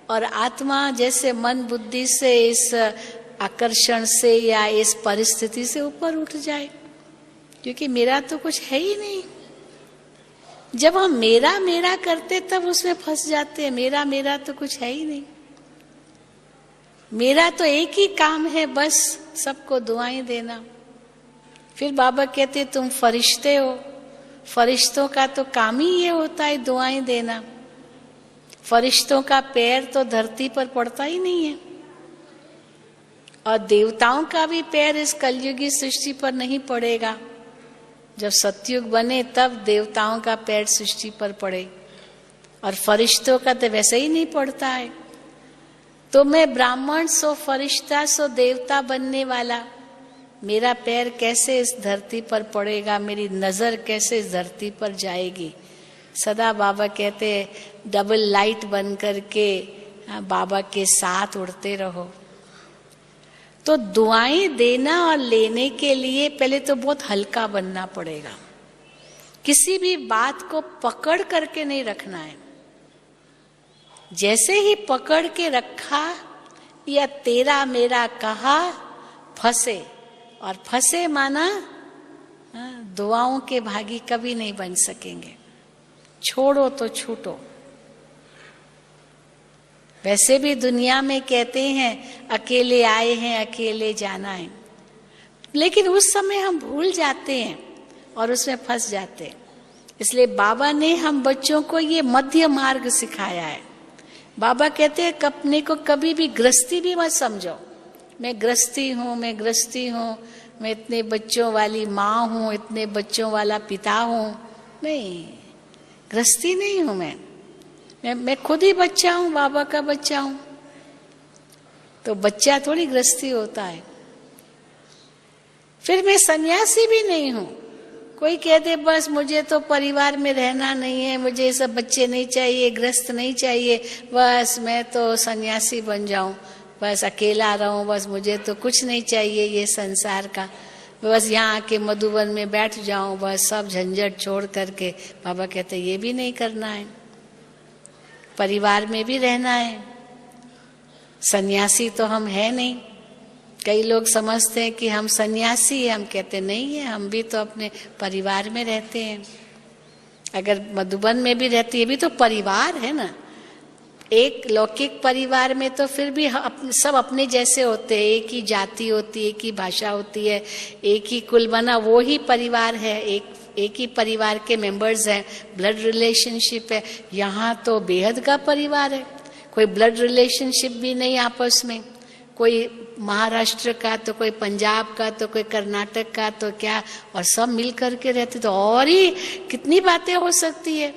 और आत्मा जैसे मन बुद्धि से इस आकर्षण से या इस परिस्थिति से ऊपर उठ जाए, क्योंकि मेरा तो कुछ है ही नहीं। जब हम मेरा मेरा करते तब उसमें फंस जाते हैं। मेरा तो कुछ है ही नहीं। मेरा तो एक ही काम है, बस सबको दुआएं देना। फिर बाबा कहते तुम फरिश्ते हो, फरिश्तों का तो काम ही ये होता है दुआएं देना। फरिश्तों का पैर तो धरती पर पड़ता ही नहीं है, और देवताओं का भी पैर इस कलयुगी सृष्टि पर नहीं पड़ेगा। जब सतयुग बने तब देवताओं का पैर सृष्टि पर पड़े, और फरिश्तों का तो वैसे ही नहीं पड़ता है। तो मैं ब्राह्मण सो फरिश्ता सो देवता बनने वाला, मेरा पैर कैसे इस धरती पर पड़ेगा, मेरी नजर कैसे इस धरती पर जाएगी। सदा बाबा कहते डबल लाइट बन करके बाबा के साथ उड़ते रहो। तो दुआएं देना और लेने के लिए पहले तो बहुत हल्का बनना पड़ेगा। किसी भी बात को पकड़ करके नहीं रखना है। जैसे ही पकड़ के रखा या तेरा मेरा कहा, फंसे। और फंसे माना दुआओं के भागी कभी नहीं बन सकेंगे। छोड़ो तो छूटो। वैसे भी दुनिया में कहते हैं अकेले आए हैं अकेले जाना है। लेकिन उस समय हम भूल जाते हैं और उसमें फंस जाते हैं। इसलिए बाबा ने हम बच्चों को ये मध्य मार्ग सिखाया है। बाबा कहते हैं अपने को कभी भी गृहस्थी भी मत समझो, मैं गृहस्थी हूँ, मैं गृहस्थी हूँ, मैं इतने बच्चों वाली माँ हूँ, इतने बच्चों वाला पिता हूँ। नहीं, गृहस्थी नहीं हूँ मैं खुद ही बच्चा हूँ, बाबा का बच्चा हूँ। तो बच्चा थोड़ी गृहस्थी होता है। फिर मैं सन्यासी भी नहीं हूँ। कोई कह दे बस मुझे तो परिवार में रहना नहीं है, मुझे ये सब बच्चे नहीं चाहिए, गृहस्थ नहीं चाहिए, बस मैं तो सन्यासी बन जाऊं, बस अकेला रहूं, बस मुझे तो कुछ नहीं चाहिए ये संसार का, बस यहाँ आके मधुबन में बैठ जाऊं, बस सब झंझट छोड़ करके। बाबा कहते ये भी नहीं करना है, परिवार में भी रहना है। सन्यासी तो हम है नहीं। कई लोग समझते हैं कि हम सन्यासी हैं, हम कहते नहीं है, हम भी तो अपने परिवार में रहते हैं। अगर मधुबन में भी रहती है भी तो परिवार है ना। एक लौकिक परिवार में तो फिर भी सब अपने जैसे होते हैं, एक ही जाति होती है, एक ही भाषा होती है, एक ही कुल बना, वो ही परिवार है, एक ही परिवार के मेंबर्स हैं, ब्लड रिलेशनशिप है। यहाँ तो बेहद का परिवार है, कोई ब्लड रिलेशनशिप भी नहीं आपस में, कोई महाराष्ट्र का तो कोई पंजाब का तो कोई कर्नाटक का तो क्या, और सब मिल करके रहते तो और ही कितनी बातें हो सकती है।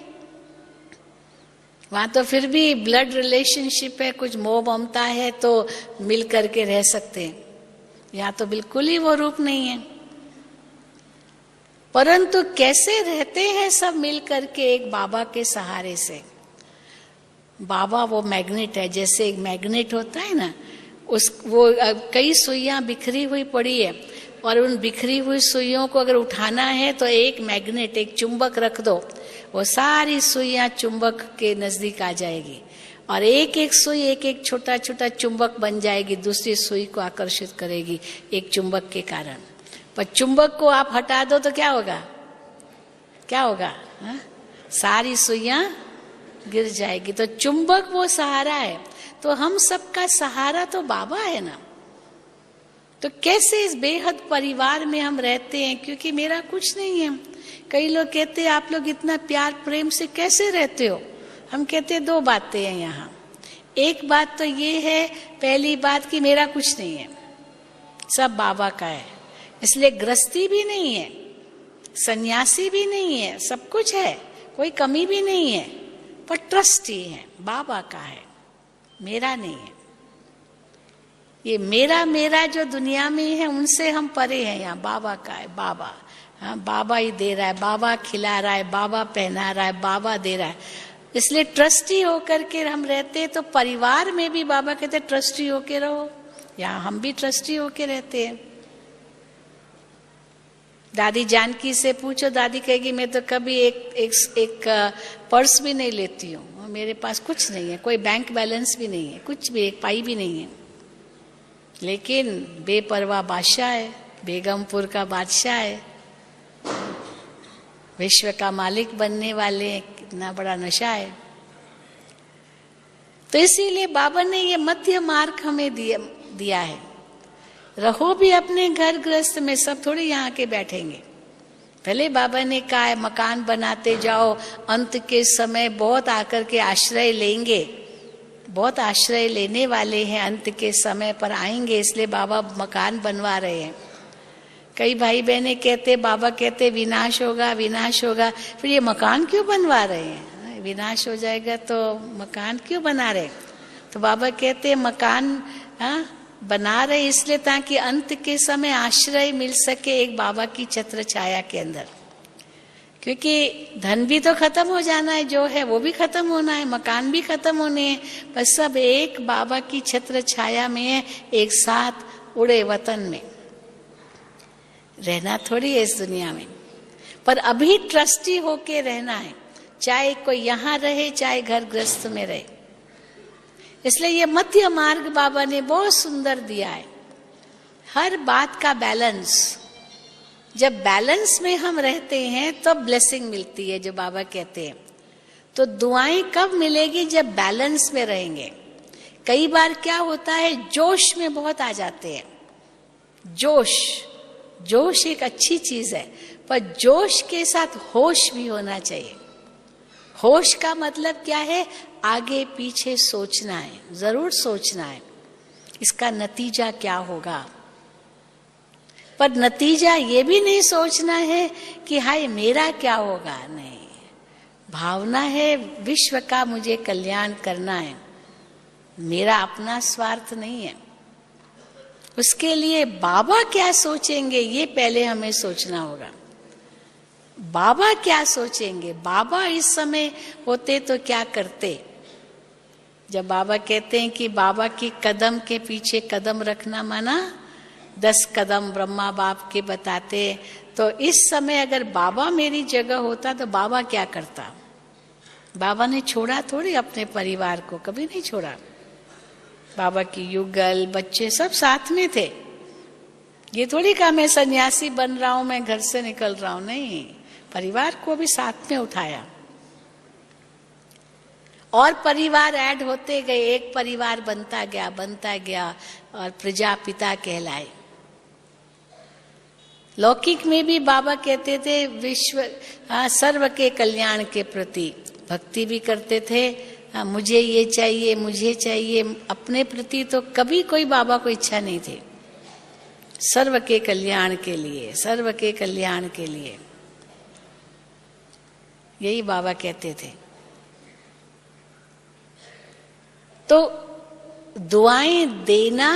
वहां तो फिर भी ब्लड रिलेशनशिप है, कुछ मोह ममता है तो मिल करके रह सकते हैं। यहाँ तो बिल्कुल ही वो रूप नहीं है। परंतु कैसे रहते हैं सब मिल करके एक बाबा के सहारे से। बाबा वो मैग्नेट है, जैसे एक मैग्नेट होता है ना, वो कई सुइयां बिखरी हुई पड़ी है और उन बिखरी हुई सुइयों को अगर उठाना है तो एक मैग्नेट, एक चुंबक रख दो, वो सारी सुइयां चुंबक के नजदीक आ जाएगी और एक एक सुई एक एक छोटा छोटा चुंबक बन जाएगी, दूसरी सुई को आकर्षित करेगी एक चुंबक के कारण। पर चुंबक को आप हटा दो तो क्या होगा, क्या होगा? हा? सारी सुइयां गिर जाएगी। तो चुंबक वो सहारा है, तो हम सबका सहारा तो बाबा है ना। तो कैसे इस बेहद परिवार में हम रहते हैं, क्योंकि मेरा कुछ नहीं है। कई लोग कहते हैं आप लोग इतना प्यार प्रेम से कैसे रहते हो। हम कहते हैं दो बातें हैं यहाँ। एक बात तो ये है, पहली बात कि मेरा कुछ नहीं है, सब बाबा का है, इसलिए गृहस्थी भी नहीं है, सन्यासी भी नहीं है, सब कुछ है, कोई कमी भी नहीं है, पर ट्रस्ट ही है, बाबा का है, मेरा नहीं है। ये मेरा मेरा जो दुनिया में है उनसे हम परे हैं। यहाँ बाबा का है, बाबा, हाँ, बाबा ही दे रहा है, बाबा खिला रहा है, बाबा पहना रहा है, बाबा दे रहा है। इसलिए ट्रस्टी होकर के हम रहते हैं। तो परिवार में भी बाबा कहते ट्रस्टी होके रहो, यहाँ हम भी ट्रस्टी होके रहते हैं। दादी जानकी से पूछो, दादी कहेगी मैं तो कभी एक पर्स भी नहीं लेती हूँ, मेरे पास कुछ नहीं है, कोई बैंक बैलेंस भी नहीं है, कुछ भी एक पाई भी नहीं है, लेकिन बेपरवाह बादशाह है, बेगमपुर का बादशाह है, विश्व का मालिक बनने वाले हैं, कितना बड़ा नशा है। तो इसीलिए बाबा ने ये मध्य मार्ग हमें दिया है। रहो भी अपने घर गृहस्थ में, सब थोड़े यहाँ के बैठेंगे। पहले बाबा ने कहा है मकान बनाते जाओ, अंत के समय बहुत आकर के आश्रय लेंगे, बहुत आश्रय लेने वाले हैं, अंत के समय पर आएंगे, इसलिए बाबा मकान बनवा रहे हैं। कई भाई बहने कहते, बाबा कहते विनाश होगा विनाश होगा, फिर ये मकान क्यों बनवा रहे हैं? विनाश हो जाएगा तो मकान क्यों बना रहे? तो बाबा कहते मकान बना रहे इसलिए ताकि अंत के समय आश्रय मिल सके एक बाबा की छत्र छाया के अंदर। क्योंकि धन भी तो खत्म हो जाना है, जो है वो भी खत्म होना है, मकान भी खत्म होने हैं, बस सब एक बाबा की छत्र छाया में है, एक साथ उड़े वतन में रहना थोड़ी है इस दुनिया में। पर अभी ट्रस्टी होके रहना है, चाहे कोई यहाँ रहे चाहे घर गृहस्थ में रहे। इसलिए ये मध्य मार्ग बाबा ने बहुत सुंदर दिया है। हर बात का बैलेंस, जब बैलेंस में हम रहते हैं तब ब्लेसिंग मिलती है, जो बाबा कहते हैं। तो दुआएं कब मिलेगी? जब बैलेंस में रहेंगे। कई बार क्या होता है, जोश में बहुत आ जाते हैं, जोश, जोश एक अच्छी चीज है, पर जोश के साथ होश भी होना चाहिए। होश का मतलब क्या है? आगे पीछे सोचना है, जरूर सोचना है इसका नतीजा क्या होगा, पर नतीजा ये भी नहीं सोचना है कि हाय मेरा क्या होगा। नहीं, भावना है विश्व का मुझे कल्याण करना है, मेरा अपना स्वार्थ नहीं है। उसके लिए बाबा क्या सोचेंगे ये पहले हमें सोचना होगा। बाबा क्या सोचेंगे? बाबा इस समय होते तो क्या करते? जब बाबा कहते हैं कि बाबा की कदम के पीछे कदम रखना माना 10 कदम ब्रह्मा बाप के बताते, तो इस समय अगर बाबा मेरी जगह होता तो बाबा क्या करता? बाबा ने छोड़ा थोड़ी अपने परिवार को, कभी नहीं छोड़ा। बाबा की युगल बच्चे सब साथ में थे। ये थोड़ी कहा मैं सन्यासी बन रहा हूं, मैं घर से निकल रहा हूं, नहीं, परिवार को भी साथ में उठाया और परिवार ऐड होते गए, एक परिवार बनता गया और प्रजापिता कहलाए। लौकिक में भी बाबा कहते थे विश्व सर्व के कल्याण के प्रति भक्ति भी करते थे। मुझे ये चाहिए, मुझे चाहिए, अपने प्रति तो कभी कोई बाबा को इच्छा नहीं थी। सर्व के कल्याण के लिए, सर्व के कल्याण के लिए यही बाबा कहते थे। तो दुआएं देना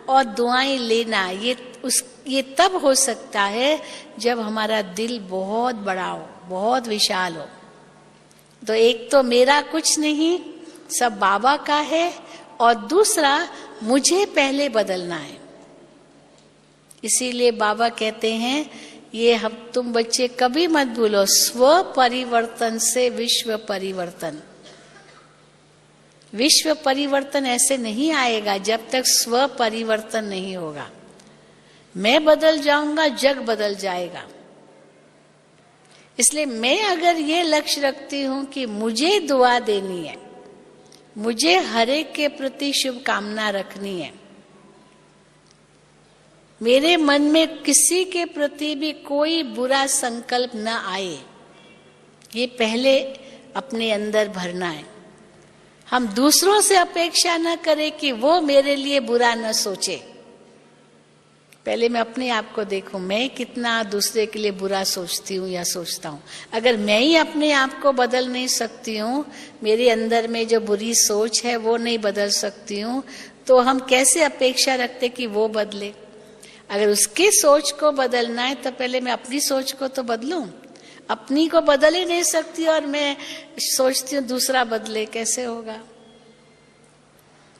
और दुआएं लेना ये तब हो सकता है जब हमारा दिल बहुत बड़ा हो, बहुत विशाल हो। तो एक तो मेरा कुछ नहीं, सब बाबा का है, और दूसरा मुझे पहले बदलना है। इसीलिए बाबा कहते हैं ये हम तुम बच्चे कभी मत भूलो, स्व परिवर्तन से विश्व परिवर्तन। विश्व परिवर्तन ऐसे नहीं आएगा जब तक स्व परिवर्तन नहीं होगा। मैं बदल जाऊंगा, जग बदल जाएगा। इसलिए मैं अगर ये लक्ष्य रखती हूं कि मुझे दुआ देनी है, मुझे हर एक के प्रति शुभकामना रखनी है, मेरे मन में किसी के प्रति भी कोई बुरा संकल्प न आए, ये पहले अपने अंदर भरना है। हम दूसरों से अपेक्षा न करें कि वो मेरे लिए बुरा न सोचे। पहले मैं अपने आप को देखूं, मैं कितना दूसरे के लिए बुरा सोचती हूँ या सोचता हूँ। अगर मैं ही अपने आप को बदल नहीं सकती हूँ, मेरे अंदर में जो बुरी सोच है वो नहीं बदल सकती हूँ, तो हम कैसे अपेक्षा रखते कि वो बदले? अगर उसकी सोच को बदलना है तो पहले मैं अपनी सोच को तो बदलूं। अपनी को बदल ही नहीं सकती और मैं सोचती हूँ दूसरा बदले, कैसे होगा?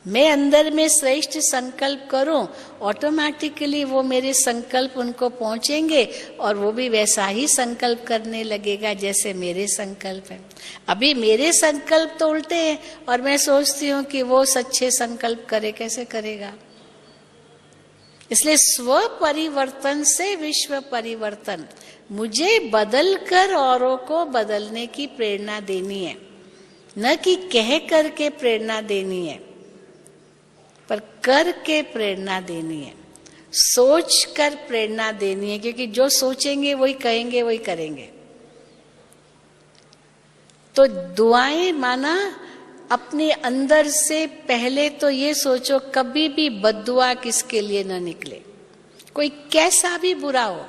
मैं अंदर में श्रेष्ठ संकल्प करूं, ऑटोमेटिकली वो मेरे संकल्प उनको पहुंचेंगे और वो भी वैसा ही संकल्प करने लगेगा जैसे मेरे संकल्प है। अभी मेरे संकल्प तो उल्टे हैं और मैं सोचती हूँ कि वो सच्चे संकल्प करे, कैसे करेगा? इसलिए स्व परिवर्तन से विश्व परिवर्तन, मुझे बदल कर औरों को बदलने की प्रेरणा देनी है, न कि कह करके प्रेरणा देनी है, पर कर के प्रेरणा देनी है, सोच कर प्रेरणा देनी है, क्योंकि जो सोचेंगे वही कहेंगे, वही करेंगे। तो दुआएं माना अपने अंदर से पहले तो ये सोचो कभी भी बद्दुआ किसके लिए न निकले, कोई कैसा भी बुरा हो।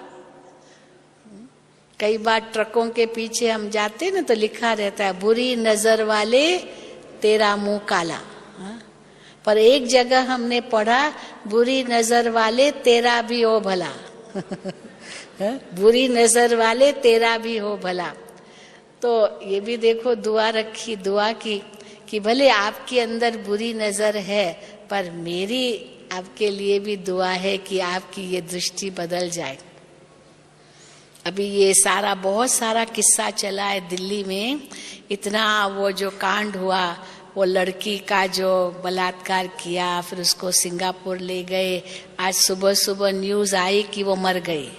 कई बार ट्रकों के पीछे हम जाते ना तो लिखा रहता है बुरी नजर वाले तेरा मुंह काला, पर एक जगह हमने पढ़ा बुरी नजर वाले तेरा भी हो भला बुरी नजर वाले तेरा भी हो भला। तो ये भी देखो दुआ रखी, दुआ की कि भले आपके अंदर बुरी नजर है, पर मेरी आपके लिए भी दुआ है कि आपकी ये दृष्टि बदल जाए। अभी ये सारा बहुत सारा किस्सा चला है दिल्ली में, इतना वो जो कांड हुआ, वो लड़की का जो बलात्कार किया, फिर उसको सिंगापुर ले गए। आज सुबह सुबह न्यूज आई कि वो मर गई,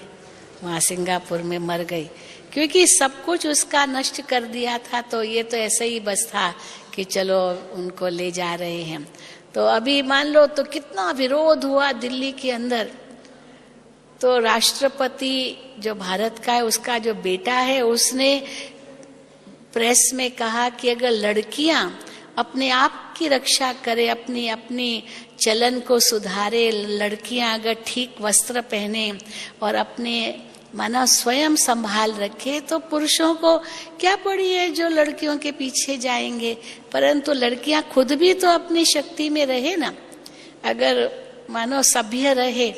वहाँ सिंगापुर में मर गई, क्योंकि सब कुछ उसका नष्ट कर दिया था। तो ये तो ऐसे ही बस था कि चलो उनको ले जा रहे हैं। तो अभी मान लो तो कितना विरोध हुआ दिल्ली के अंदर, तो राष्ट्रपति जो भारत का है, उसका जो बेटा है, उसने प्रेस में कहा कि अगर लड़कियां अपने आप की रक्षा करे, अपनी अपनी चलन को सुधारे, लड़कियां अगर ठीक वस्त्र पहने और अपने माना स्वयं संभाल रखे, तो पुरुषों को क्या पड़ी है जो लड़कियों के पीछे जाएंगे। परंतु लड़कियां खुद भी तो अपनी शक्ति में रहे ना। अगर मानो सभ्य रहे,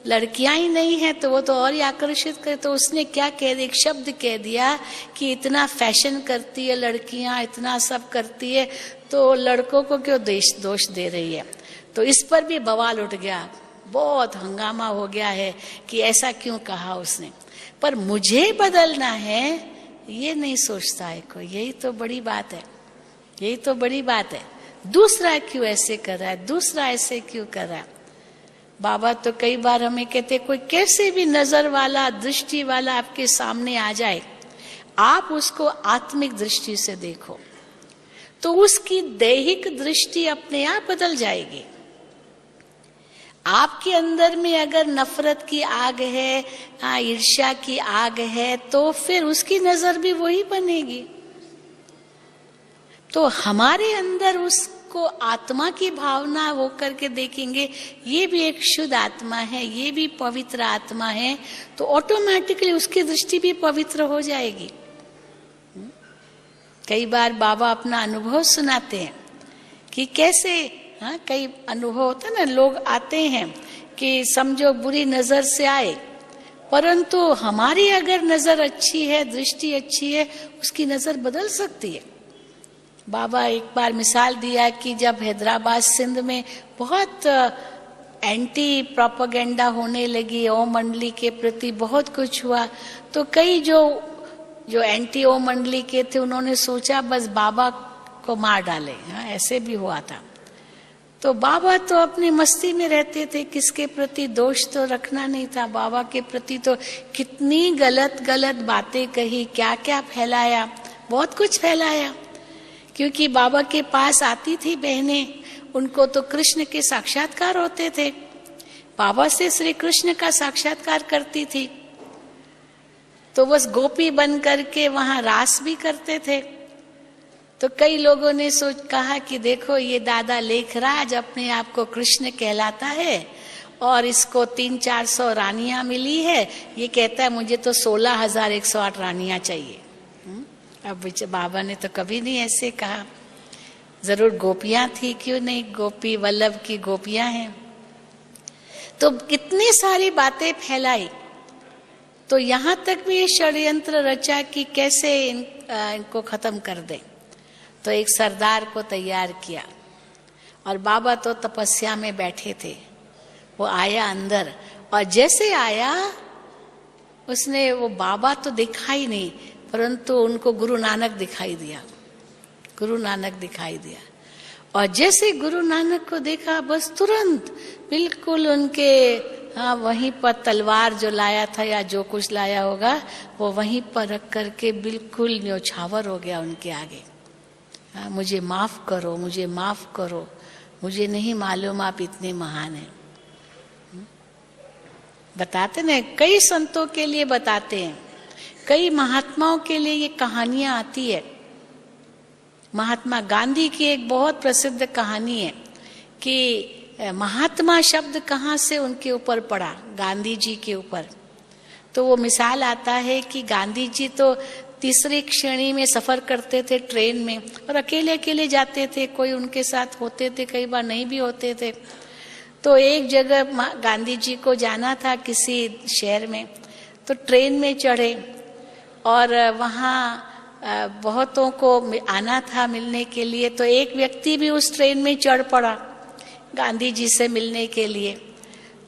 लड़कियां ही नहीं है तो वो तो और ही आकर्षित करे। तो उसने क्या कह दिया, एक शब्द कह दिया कि इतना फैशन करती है लड़कियां, इतना सब करती है, तो लड़कों को क्यों दोष दे रही है। तो इस पर भी बवाल उठ गया, बहुत हंगामा हो गया है कि ऐसा क्यों कहा उसने। पर मुझे बदलना है ये नहीं सोचता है कोई। यही तो बड़ी बात है, यही तो बड़ी बात है। दूसरा क्यों ऐसे कर रहा है, दूसरा ऐसे क्यों कर रहा है। बाबा तो कई बार हमें कहते, कोई कैसे भी नजर वाला, दृष्टि वाला आपके सामने आ जाए, आप उसको आत्मिक दृष्टि से देखो, तो उसकी दैहिक दृष्टि अपने आप बदल जाएगी। आपके अंदर में अगर नफरत की आग है, ईर्ष्या की आग है, तो फिर उसकी नजर भी वही बनेगी। तो हमारे अंदर उसको आत्मा की भावना हो करके देखेंगे, ये भी एक शुद्ध आत्मा है, ये भी पवित्र आत्मा है, तो ऑटोमेटिकली उसकी दृष्टि भी पवित्र हो जाएगी। कई बार बाबा अपना अनुभव सुनाते हैं कि कैसे, कई अनुभव होता है ना, लोग आते हैं कि समझो बुरी नजर से आए, परंतु हमारी अगर नजर अच्छी है, दृष्टि अच्छी है, उसकी नजर बदल सकती है। बाबा एक बार मिसाल दिया कि जब हैदराबाद सिंध में बहुत एंटी प्रोपेगेंडा होने लगी, ओम मंडली के प्रति बहुत कुछ हुआ, तो कई जो एंटी ओम मंडली के थे, उन्होंने सोचा बस बाबा को मार डाले। ऐसे भी हुआ था। तो बाबा तो अपनी मस्ती में रहते थे, किसके प्रति दोष तो रखना नहीं था। बाबा के प्रति तो कितनी गलत गलत बातें कही, क्या क्या फैलाया, बहुत कुछ फैलाया। क्योंकि बाबा के पास आती थी बहनें, उनको तो कृष्ण के साक्षात्कार होते थे, बाबा से श्री कृष्ण का साक्षात्कार करती थी, तो बस गोपी बन करके वहां रास भी करते थे। तो कई लोगों ने कहा कि देखो ये दादा लेखराज अपने आप को कृष्ण कहलाता है और इसको 300-400 रानियां मिली है, ये कहता है मुझे तो 16,108 रानियां चाहिए। अब बाबा ने तो कभी नहीं ऐसे कहा, जरूर गोपियां थी, क्यों नहीं, गोपी वल्लभ की गोपियां हैं। तो कितनी सारी बातें फैलाई, तो यहां तक भी ये षड्यंत्र रचा कि कैसे इनको खत्म कर दे। तो एक सरदार को तैयार किया और बाबा तो तपस्या में बैठे थे। वो आया अंदर और जैसे आया उसने, वो बाबा तो दिखाई नहीं, परंतु उनको गुरु नानक दिखाई दिया, गुरु नानक दिखाई दिया। और जैसे गुरु नानक को देखा, बस तुरंत बिल्कुल उनके वहीं पर तलवार जो लाया था या जो कुछ लाया होगा वो वहीं पर रख करके बिल्कुल न्योछावर हो गया उनके आगे। मुझे माफ करो, मुझे माफ करो, मुझे नहीं मालूम आप इतने महान हैं। बताते ना, कई संतों के लिए बताते हैं, कई महात्माओं के लिए ये कहानियां आती है। महात्मा गांधी की एक बहुत प्रसिद्ध कहानी है कि महात्मा शब्द कहाँ से उनके ऊपर पड़ा, गांधी जी के ऊपर। तो वो मिसाल आता है कि गांधी जी तो तीसरी श्रेणी में सफर करते थे ट्रेन में, और अकेले अकेले जाते थे, कोई उनके साथ होते थे, कई बार नहीं भी होते थे। तो एक जगह गांधी जी को जाना था किसी शहर में, तो ट्रेन में चढ़े और वहाँ बहुतों को आना था मिलने के लिए। तो एक व्यक्ति भी उस ट्रेन में चढ़ पड़ा गांधी जी से मिलने के लिए।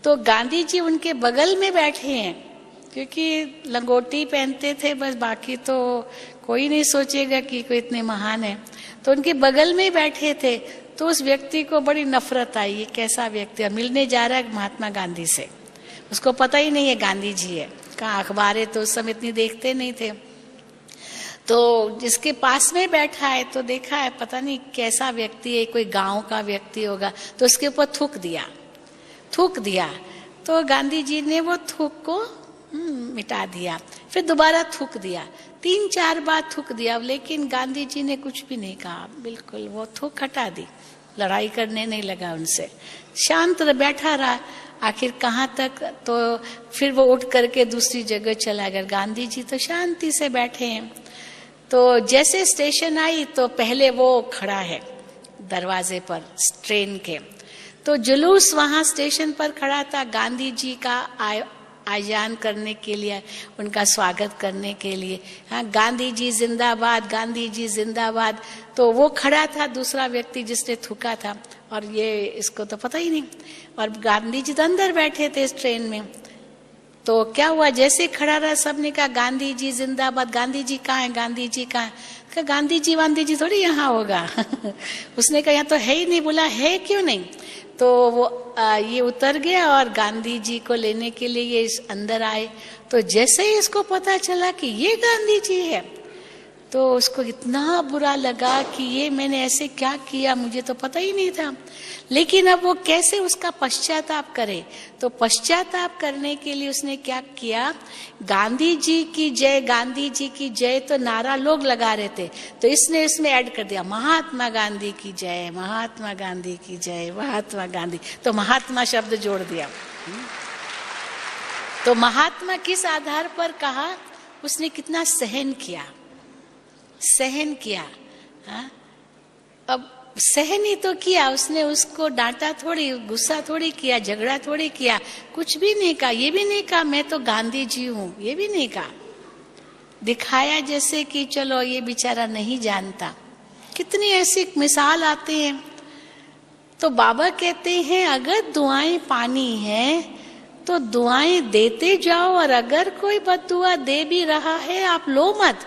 तो गांधी जी उनके बगल में बैठे हैं, क्योंकि लंगोटी पहनते थे, बस बाकी तो कोई नहीं सोचेगा कि कोई इतने महान है। तो उनके बगल में बैठे थे। तो उस व्यक्ति को बड़ी नफरत आई, ये कैसा व्यक्ति है, मिलने जा रहा है महात्मा गांधी से, उसको पता ही नहीं है गांधी जी है। कहाँ अखबारें तो उस समय इतनी देखते नहीं थे। तो जिसके पास में बैठा है तो देखा है पता नहीं कैसा व्यक्ति है, कोई गांव का व्यक्ति होगा, तो उसके ऊपर थूक दिया। तो गांधी जी ने वो थूक को मिटा दिया, फिर दोबारा थूक दिया, 3-4 बार थूक दिया, लेकिन गांधी जी ने कुछ भी नहीं कहा, बिल्कुल वो थूक हटा दी, लड़ाई करने नहीं लगा उनसे, शांत बैठा रहा। आखिर कहाँ तक, तो फिर वो उठ करके दूसरी जगह चला गया। गांधी जी तो शांति से बैठे हैं। तो जैसे स्टेशन आई तो पहले वो खड़ा है दरवाजे पर ट्रेन के, तो जुलूस वहां स्टेशन पर खड़ा था गांधी जी का आयान करने के लिए, उनका स्वागत करने के लिए। हाँ, गांधी जी जिंदाबाद, गांधी जी जिंदाबाद। तो वो खड़ा था दूसरा व्यक्ति जिसने थूका था, और ये इसको तो पता ही नहीं, और गांधी जी तो अंदर बैठे थे इस ट्रेन में। तो क्या हुआ, जैसे खड़ा रहा सबने कहा गांधी जी जिंदाबाद, गांधी जी कहाँ है, गांधी जी कहाँ है? कहा गांधी जी थोड़ी यहाँ होगा। उसने कहा यहाँ तो है ही नहीं। बोला है क्यों नहीं? तो वो ये उतर गया और गांधी जी को लेने के लिए ये अंदर आए। तो जैसे ही इसको पता चला कि ये गांधी जी है, तो उसको इतना बुरा लगा कि ये मैंने ऐसे क्या किया, मुझे तो पता ही नहीं था। लेकिन अब वो कैसे उसका पश्चाताप करे, तो पश्चाताप करने के लिए उसने क्या किया, गांधी जी की जय, गांधी जी की जय तो नारा लोग लगा रहे थे, तो इसने इसमें ऐड कर दिया महात्मा गांधी की जय, महात्मा गांधी की जय, महात्मा गांधी। तो महात्मा शब्द जोड़ दिया। तो महात्मा किस आधार पर कहा, उसने कितना सहन किया, सहन किया। हाँ? अब सहन ही तो किया उसने, उसको डांटा थोड़ी, गुस्सा थोड़ी किया, झगड़ा थोड़ी किया, कुछ भी नहीं कहा। ये भी नहीं कहा मैं तो गांधी जी हूं, ये भी नहीं कहा। दिखाया जैसे कि चलो ये बेचारा नहीं जानता। कितनी ऐसी मिसाल आते हैं। तो बाबा कहते हैं अगर दुआएं पानी है तो दुआएं देते जाओ, और अगर कोई बद्दुआ दे भी रहा है आप लो मत।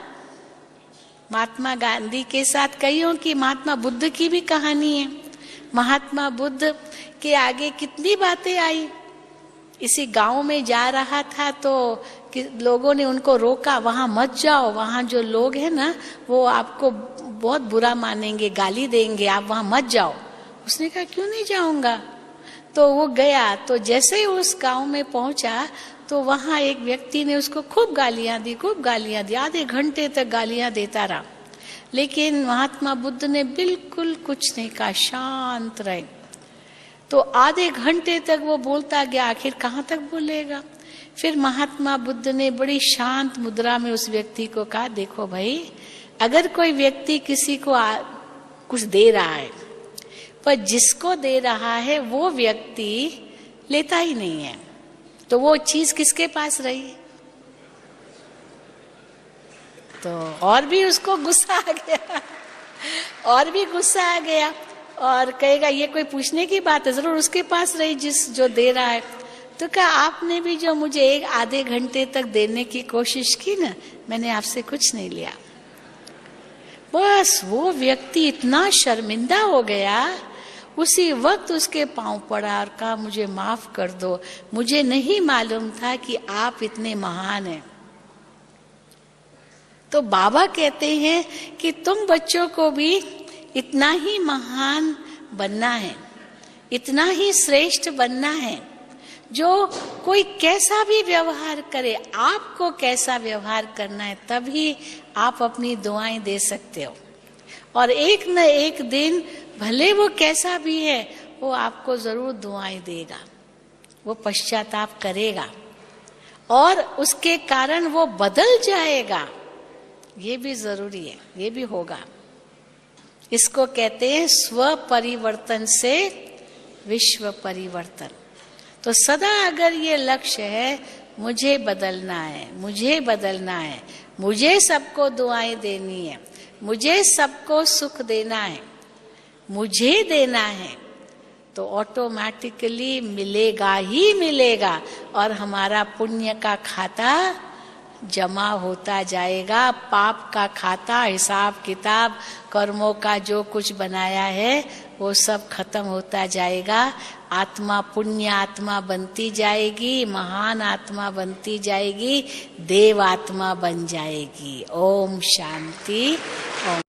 महात्मा गांधी के साथ कईयों की, महात्मा बुद्ध की भी कहानी है। महात्मा बुद्ध के आगे कितनी बातें आई। इसी गांव में जा रहा था तो लोगों ने उनको रोका, वहां मत जाओ, वहां जो लोग हैं ना वो आपको बहुत बुरा मानेंगे, गाली देंगे, आप वहां मत जाओ। उसने कहा क्यों नहीं जाऊंगा? तो वो गया। तो जैसे ही उस गांव में पहुंचा तो वहां एक व्यक्ति ने उसको खूब गालियां दी, खूब गालियां दी, आधे घंटे तक गालियां देता रहा। लेकिन महात्मा बुद्ध ने बिल्कुल कुछ नहीं कहा, शांत रहे। तो आधे घंटे तक वो बोलता गया, आखिर कहाँ तक बोलेगा। फिर महात्मा बुद्ध ने बड़ी शांत मुद्रा में उस व्यक्ति को कहा, देखो भाई, अगर कोई व्यक्ति किसी को कुछ दे रहा है, पर जिसको दे रहा है वो व्यक्ति लेता ही नहीं है, तो वो चीज किसके पास रही? तो और भी उसको गुस्सा आ गया, और भी गुस्सा आ गया, और कहेगा ये कोई पूछने की बात है, जरूर उसके पास रही जिस जो दे रहा है। तो क्या आपने भी जो मुझे आधे घंटे तक देने की कोशिश की ना, मैंने आपसे कुछ नहीं लिया। बस वो व्यक्ति इतना शर्मिंदा हो गया, उसी वक्त उसके पांव पड़ा और कहा मुझे माफ कर दो, मुझे नहीं मालूम था कि आप इतने महान हैं। तो बाबा कहते हैं कि तुम बच्चों को भी इतना ही महान बनना है, इतना ही श्रेष्ठ बनना है। जो कोई कैसा भी व्यवहार करे, आपको कैसा व्यवहार करना है, तभी आप अपनी दुआएं दे सकते हो। और एक न एक दिन भले वो कैसा भी है, वो आपको जरूर दुआएं देगा, वो पश्चाताप करेगा और उसके कारण वो बदल जाएगा। ये भी जरूरी है, ये भी होगा। इसको कहते हैं स्व परिवर्तन से विश्व परिवर्तन। तो सदा अगर ये लक्ष्य है, मुझे बदलना है, मुझे बदलना है, मुझे सबको दुआएं देनी है, मुझे सबको सुख देना है, मुझे देना है, तो ऑटोमेटिकली मिलेगा ही मिलेगा, और हमारा पुण्य का खाता जमा होता जाएगा। पाप का खाता, हिसाब किताब, कर्मों का जो कुछ बनाया है वो सब खत्म होता जाएगा। आत्मा पुण्य आत्मा बनती जाएगी, महान आत्मा बनती जाएगी, देव आत्मा बन जाएगी। ओम शांति। ओम